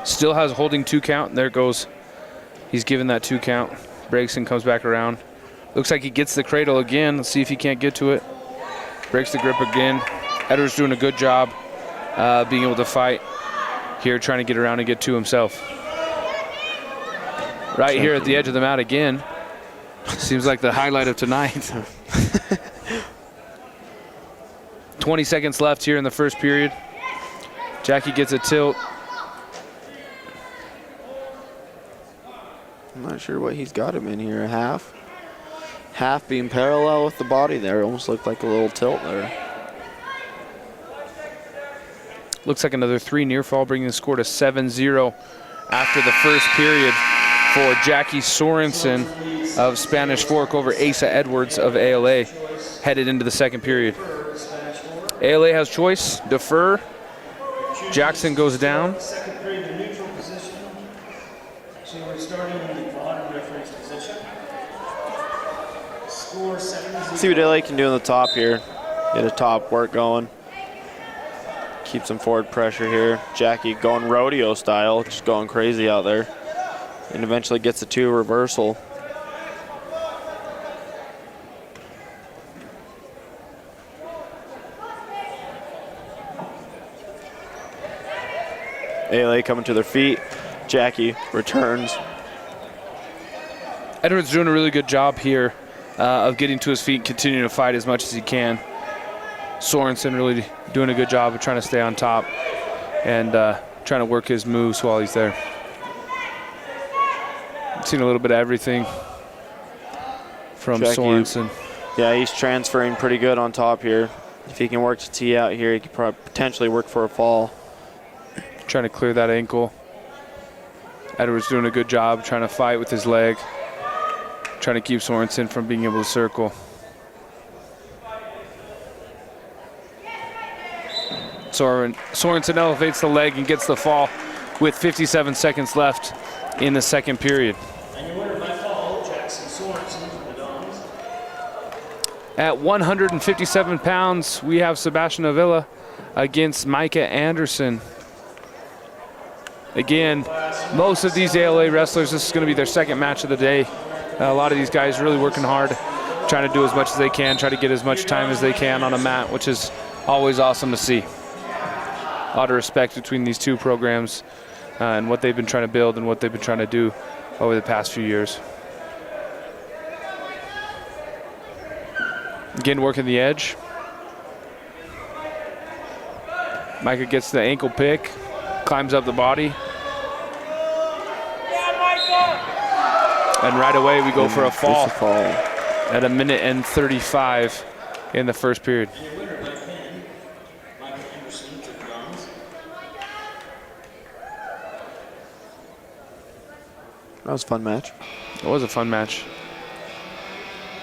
Still has a holding 2 count, and there goes. He's given that 2 count. Breaks and comes back around. Looks like he gets the cradle again. Let's see if he can't get to it. Breaks the grip again. Edwards doing a good job being able to fight here, trying to get around and get to himself. Right here at the edge of the mat again. Seems like the highlight of tonight. 20 seconds left here in the first period. Jackie gets a tilt.
I'm not sure what he's got him in here. A half? Half being parallel with the body there. Almost looked like a little tilt there.
Looks like another 3 near fall, bringing the score to 7-0 after the first period for Jackie Sorensen of Spanish Fork over Asa Edwards of ALA, headed into the second period. ALA has choice, defer. Jackson goes down.
Second period in neutral position. So we're starting in the bottom reference position. Score 7-0.
See what ALA can do on the top here. Get a top work going. Keep some forward pressure here. Jackie going rodeo style, just going crazy out there. And eventually gets a 2 reversal. ALA coming to their feet. Jackie returns.
Edwards doing a really good job here of getting to his feet and continuing to fight as much as he can. Sorensen really doing a good job of trying to stay on top and trying to work his moves while he's there. Seen a little bit of everything from
Jackie,
Sorensen.
Yeah, he's transferring pretty good on top here. If he can work to tee out here, he could probably potentially work for a fall.
Trying to clear that ankle. Edwards doing a good job trying to fight with his leg. Trying to keep Sorensen from being able to circle. Sorensen elevates the leg and gets the fall with 57 seconds left in the second period.
And your winner by fall, Jackson Sorensen for the Dons.
At 157 pounds, we have Sebastian Avila against Micah Anderson. Again, most of these ALA wrestlers, this is going to be their second match of the day. A lot of these guys really working hard, trying to do as much as they can, try to get as much time as they can on a mat, which is always awesome to see. A lot of respect between these two programs and what they've been trying to build and what they've been trying to do over the past few years. Again, working the edge. Micah gets the ankle pick. Climbs up the body. And right away we go for a fall at 1:35 in the first period.
That was a fun match.
It was a fun match.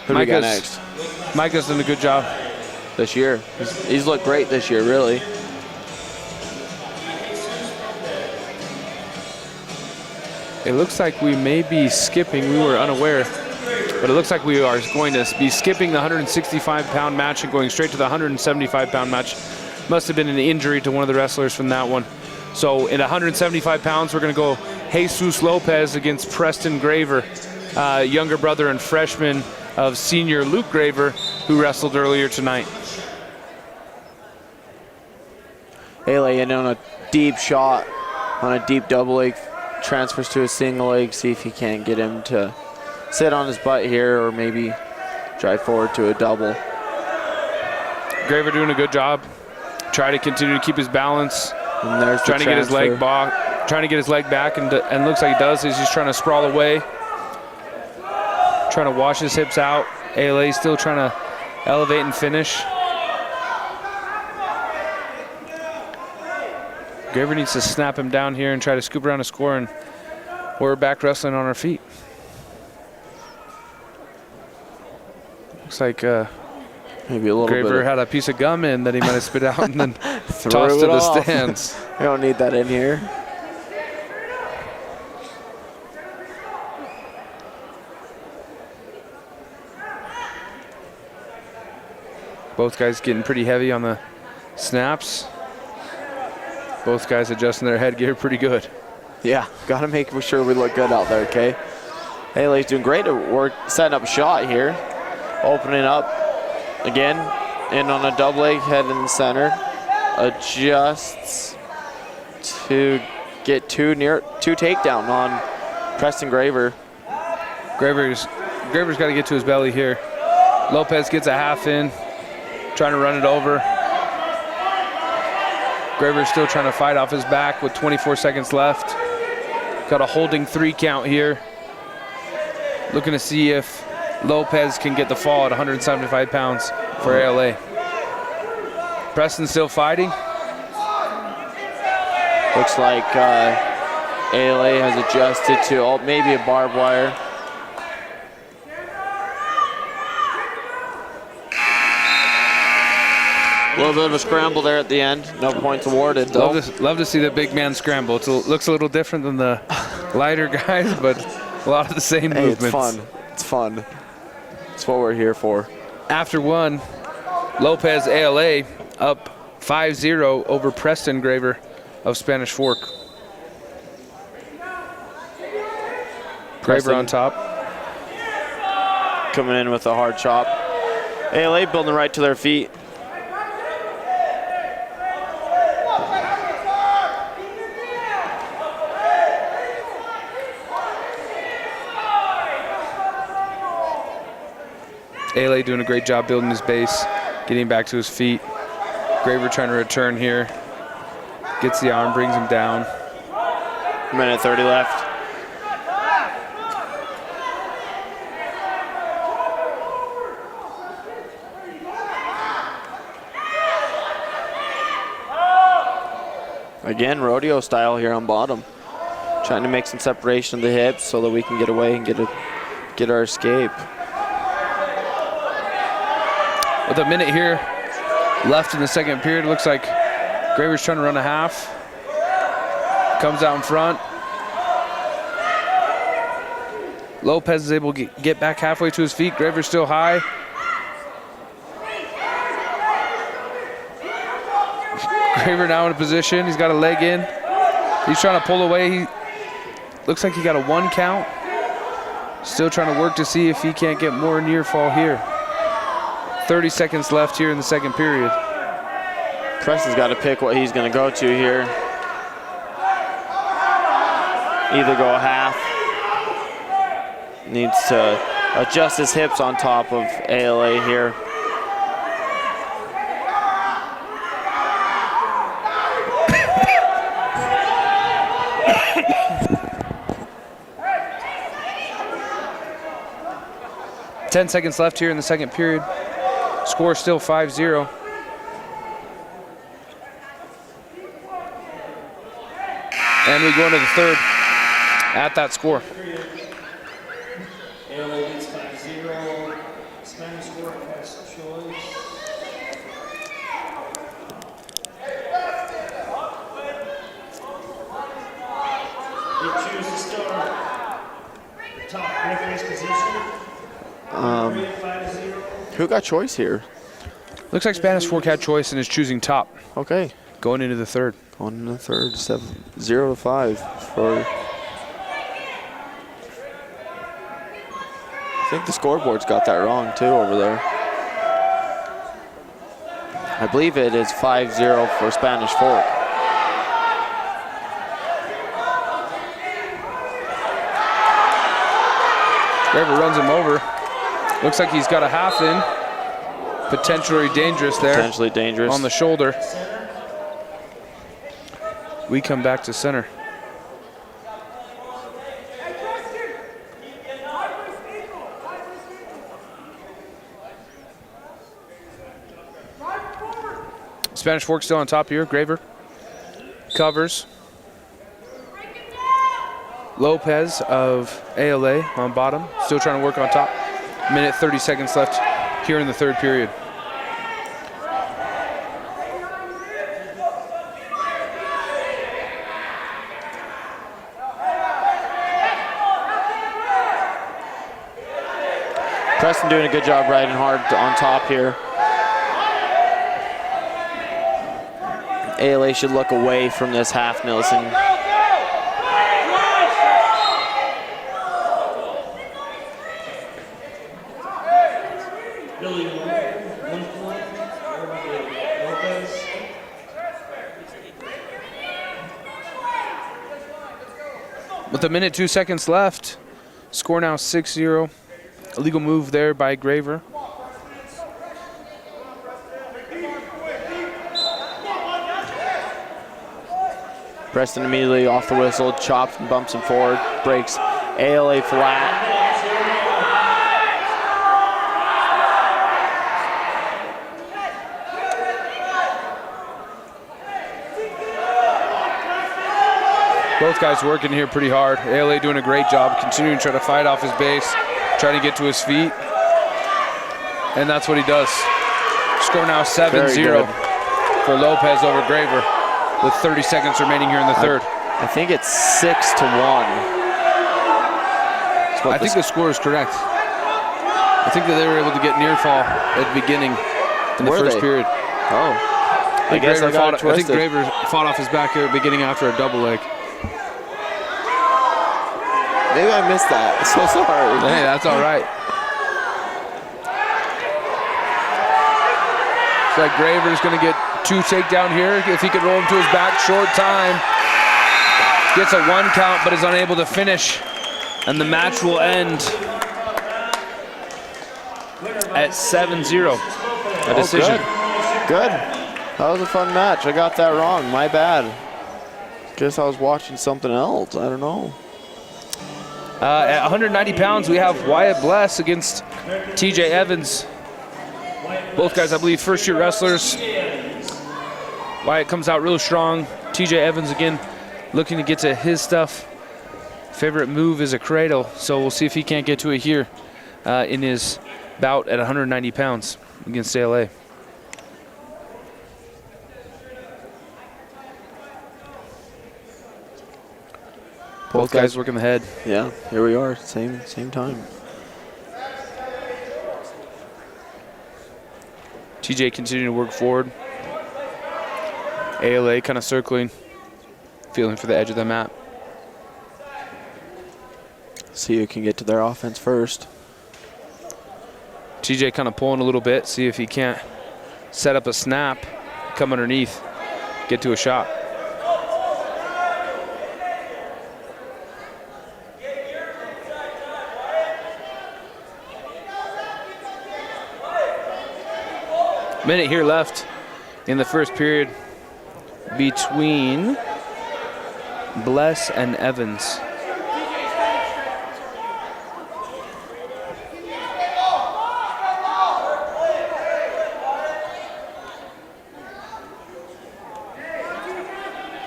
Who do we got next?
Micah's done a good job.
This year. He's looked great this year, really.
It looks like we may be skipping. We were unaware, but it looks like we are going to be skipping the 165-pound match and going straight to the 175-pound match. Must have been an injury to one of the wrestlers from that one. So in 175 pounds, we're going to go Jesus Lopez against Preston Graver, younger brother and freshman of senior Luke Graver, who wrestled earlier tonight.
ALA in on a deep shot, on a deep double leg. Transfers to a single leg, see if he can't get him to sit on his butt here or maybe drive forward to a double.
Graver doing a good job. Try to continue to keep his balance.
And there's
trying to get his leg back. Trying to get his leg back, and looks like he does. He's just trying to sprawl away. Trying to wash his hips out. ALA still trying to elevate and finish. Graver needs to snap him down here and try to scoop around a score, and we're back wrestling on our feet. Looks like
maybe a little
Graver had a piece of gum in that he might have spit out and then tossed to the stands.
We don't need that in here.
Both guys getting pretty heavy on the snaps. Both guys adjusting their headgear pretty good.
Yeah, got to make sure we look good out there, okay? ALA's doing great at work, setting up a shot here. Opening up again, in on a double leg, head in the center. Adjusts to get two takedown on Preston Graver.
Graver's got to get to his belly here. Lopez gets a half in, trying to run it over. Graver's still trying to fight off his back with 24 seconds left. Got a holding 3 count here. Looking to see if Lopez can get the fall at 175 pounds for ALA. Preston still fighting.
Looks like ALA has adjusted to maybe a barbed wire. A little bit of a scramble there at the end. No points awarded, though.
Love to see the big man scramble. It looks a little different than the lighter guys, but a lot of the same movements.
It's fun. It's fun. It's what we're here for.
After one, Lopez ALA up 5-0 over Preston Graver of Spanish Fork. Graver on top.
Coming in with a hard chop. ALA building right to their feet.
ALA doing a great job building his base, getting back to his feet. Graver trying to return here. Gets the arm, brings him down.
Minute 30 left. Again, rodeo style here on bottom. Trying to make some separation of the hips so that we can get away and get our escape.
With a minute here left in the second period, it looks like Graver's trying to run a half. Comes out in front. Lopez is able to get back halfway to his feet. Graver's still high. Graver now in a position. He's got a leg in. He's trying to pull away. He looks like he got a 1 count. Still trying to work to see if he can't get more near fall here. 30 seconds left here in the second period.
Preston's got to pick what he's going to go to here. Either go half. Needs to adjust his hips on top of ALA here.
Ten seconds left here in the second period. Score still 5-0. And we go into the third at that score.
ALA leads 5-0. Spanish Fork has choice. You choose to start. Top referee's position. 5-0.
Who got choice here?
Looks like Spanish Fork had choice and is choosing top.
Okay.
Going into the third.
Going into the third, 0-5 for. I think the scoreboard's got that wrong too over there. I believe it is 5-0 for Spanish Fork.
Graver runs him over. Looks like he's got a half in. Potentially dangerous there.
Potentially dangerous.
On the shoulder. We come back to center. Spanish Fork still on top here. Graver covers. Lopez of ALA on bottom, still trying to work on top. Minute 30 seconds left here in the third period.
Preston doing a good job riding hard on top here. ALA should look away from this half, Nilsson.
With a minute 2 seconds left, score now 6-0. Illegal move there by Graver.
Preston immediately off the whistle, chops and bumps him forward, breaks ALA flat.
Both guys working here pretty hard. ALA doing a great job, continuing to try to fight off his base, trying to get to his feet. And that's what he does. Score now 7-0. for Lopez over Graver with 30 seconds remaining here in the third.
I think it's 6-1.
I think the score is correct. I think that they were able to get near fall at the beginning in the first period.
Oh.
I think Graver fought off his back here at the beginning after a double leg.
Maybe I missed that. I'm so sorry.
Hey, that's all right. Looks like Graver's going to get 2 takedown here. If he could roll him to his back, short time. Gets a 1 count, but is unable to finish. And the match will end at 7-0. A decision.
Good. That was a fun match. I got that wrong. My bad. Guess I was watching something else. I don't know.
At 190 pounds, we have Wyatt Bless against TJ Evans. Both guys, I believe, first-year wrestlers. Wyatt comes out real strong. TJ Evans, again, looking to get to his stuff. Favorite move is a cradle, so we'll see if he can't get to it here in his bout at 190 pounds against ALA. Both guys working the head.
Yeah, here we are, same time.
TJ continuing to work forward. ALA kind of circling, feeling for the edge of the map.
See who can get to their offense first.
TJ kind of pulling a little bit, see if he can't set up a snap, come underneath, get to a shot. Minute here left in the first period between Bless and Evans.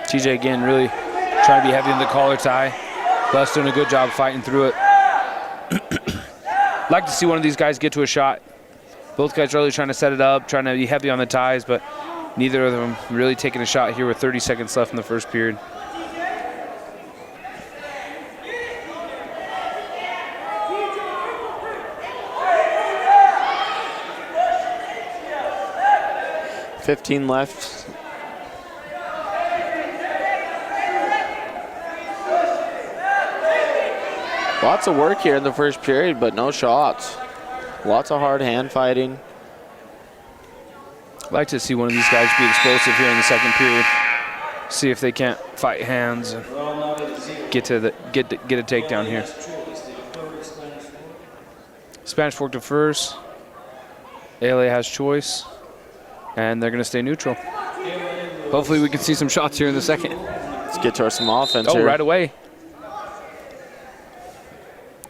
TJ again really trying to be heavy in the collar tie. Bless doing a good job fighting through it. Like to see one of these guys get to a shot. Both guys really trying to set it up, trying to be heavy on the ties, but neither of them really taking a shot here with 30 seconds left in the first period.
$15 left. Lots of work here in the first period, but no shots. Lots of hard hand fighting.
I'd like to see one of these guys be explosive here in the second period. See if they can't fight hands and get a takedown here. Spanish Fork to first. ALA has choice, and they're going to stay neutral. Hopefully we can see some shots here in the second.
Let's get to some offense here.
Oh, right away.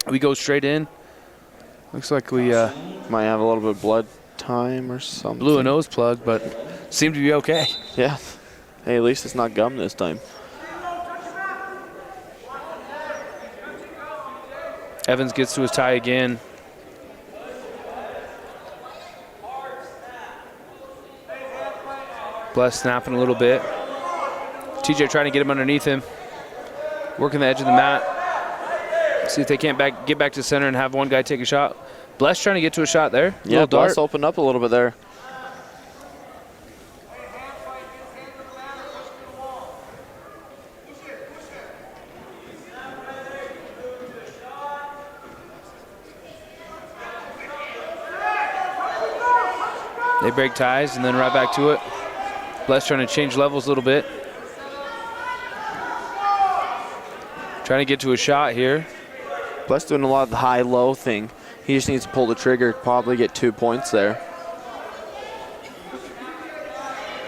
We go straight in. Looks like we
might have a little bit of blood time or something.
Blew a nose plug, but seemed to be okay.
Yeah. Hey, at least it's not gum this time.
Evans gets to his tie again. Bless snapping a little bit. TJ trying to get him underneath him. Working the edge of the mat. See if they can't get back to center and have one guy take a shot. Bless trying to get to a shot there.
Yeah, Bless opened up a little bit there.
They break ties and then right back to it. Bless trying to change levels a little bit. Trying to get to a shot here.
Bless doing a lot of the high-low thing. He just needs to pull the trigger, probably get 2 points there.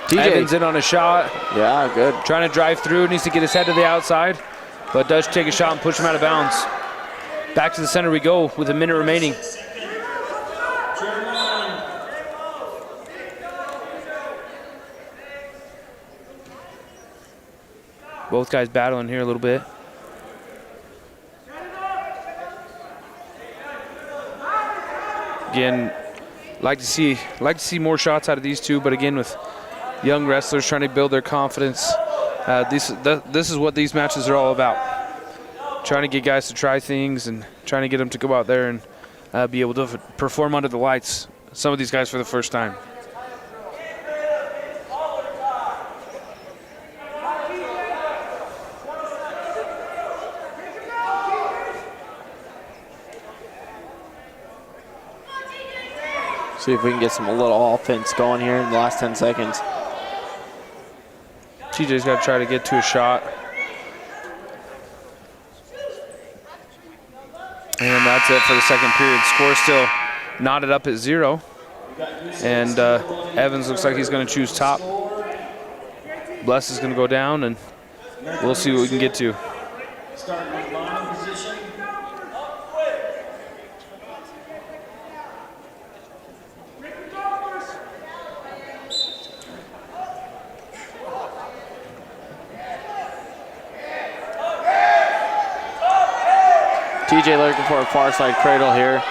TJ. Evans in on a shot.
Yeah, good.
Trying to drive through, needs to get his head to the outside, but does take a shot and push him out of bounds. Back to the center we go with a minute remaining. Both guys battling here a little bit. Again, like to see more shots out of these two, but again with young wrestlers trying to build their confidence. This is what these matches are all about. Trying to get guys to try things and trying to get them to go out there and be able to perform under the lights. Some of these guys for the first time.
See if we can get a little offense going here in the last 10 seconds.
TJ's got to try to get to a shot. And that's it for the second period. Score still knotted up at 0. And Evans looks like he's going to choose top. Bless is going to go down, and we'll see what we can get to.
Starting with bottom position.
TJ looking for a far side cradle here.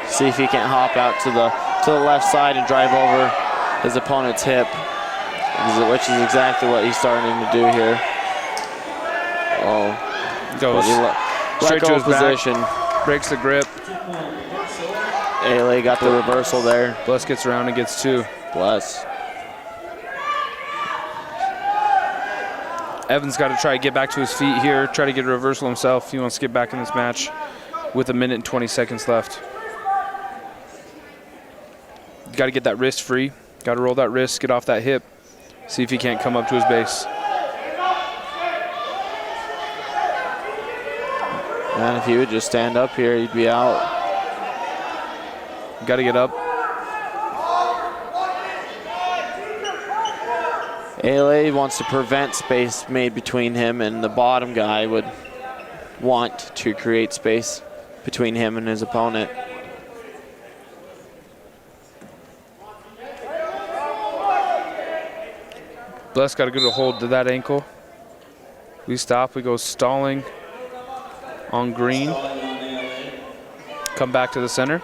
See if he can't hop out to the left side and drive over his opponent's hip, which is exactly what he's starting to do here. Oh,
Goes straight to his position. Breaks the grip.
ALA got the reversal there.
Bless gets around and gets 2.
Bless.
Evans got to try to get back to his feet here, try to get a reversal himself. He wants to get back in this match with 1 minute and 20 seconds left. Got to get that wrist free. Got to roll that wrist, get off that hip, see if he can't come up to his base.
And if he would just stand up here, he'd be out.
Got to get up.
ALA wants to prevent space made between him, and the bottom guy would want to create space between him and his opponent.
Bless got a good hold to that ankle. We stop, we go stalling on green. Come back to the center.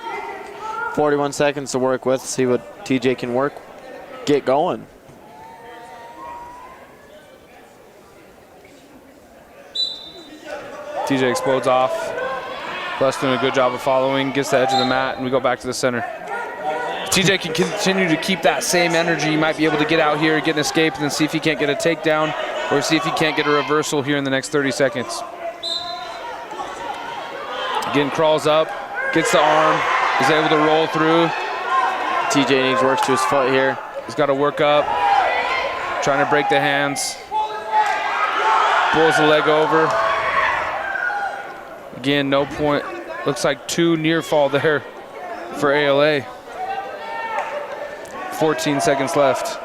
41 seconds to work with, see what TJ can get going.
TJ explodes off. Bless doing a good job of following, gets the edge of the mat, and we go back to the center. If TJ can continue to keep that same energy, he might be able to get out here, get an escape, and then see if he can't get a takedown or see if he can't get a reversal here in the next 30 seconds. Again, crawls up, gets the arm, is able to roll through.
TJ needs works to his foot here.
He's got to work up, trying to break the hands. Pulls the leg over. Again, no point. Looks like 2 near fall there for ALA. 14 seconds left.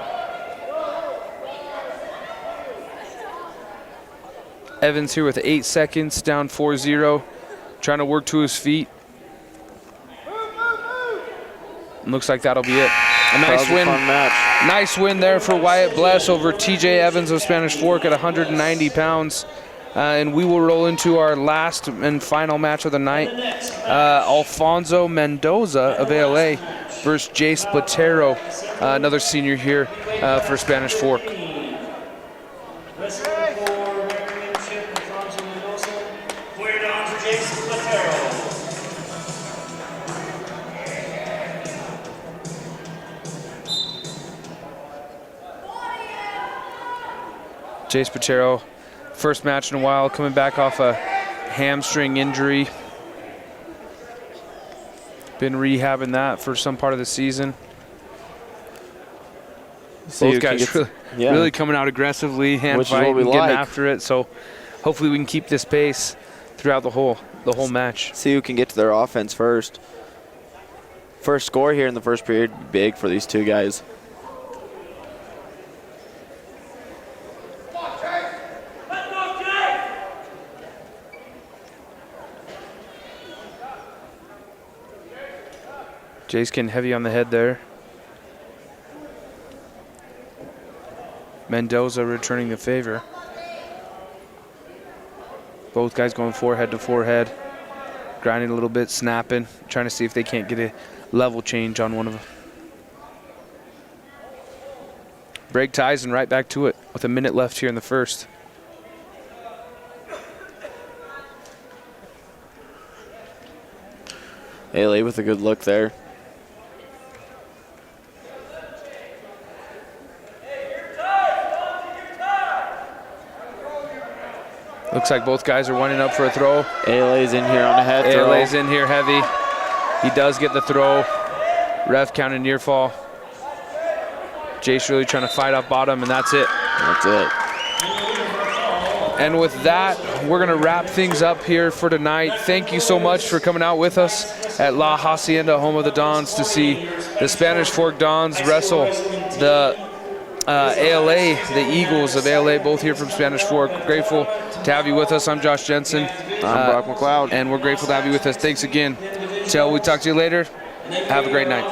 Evans here with 8 seconds, down 4-0. Trying to work to his feet. And looks like that'll be it. A nice win. Nice win there for Wyatt Bless over TJ Evans of Spanish Fork at 190 pounds. And we will roll into our last and final match of the night. Alfonso Mendoza of ALA versus Jace Platero, another senior here for Spanish Fork.
Wrestling for championship, Alfonso Mendoza. Cleared on to Jason Platero.
Jace Patero, first match in a while, coming back off a hamstring injury. Been rehabbing that for some part of the season. Both guys really coming out aggressively, hand fighting, getting after it. So hopefully we can keep this pace throughout the whole match.
See who can get to their offense first. First score here in the first period, big for these two guys.
Jace getting heavy on the head there. Mendoza returning the favor. Both guys going forehead to forehead. Grinding a little bit, snapping, trying to see if they can't get a level change on one of them. break ties and right back to it with a minute left here in the first.
Haley with a good look there.
Looks like both guys are winding up for a throw.
Alay's in here on a head throw.
Alay's in here heavy. He does get the throw. Ref counted near fall. Jace really trying to fight off bottom, and that's it.
That's it.
And with that, we're going to wrap things up here for tonight. Thank you so much for coming out with us at La Hacienda, home of the Dons, to see the Spanish Fork Dons wrestle the ALA, the Eagles of ALA, both here from Spanish Fork. Grateful to have you with us. I'm Josh Jensen.
I'm Brock McLeod.
And we're grateful to have you with us. Thanks again. Till we talk to you later. Have a great night.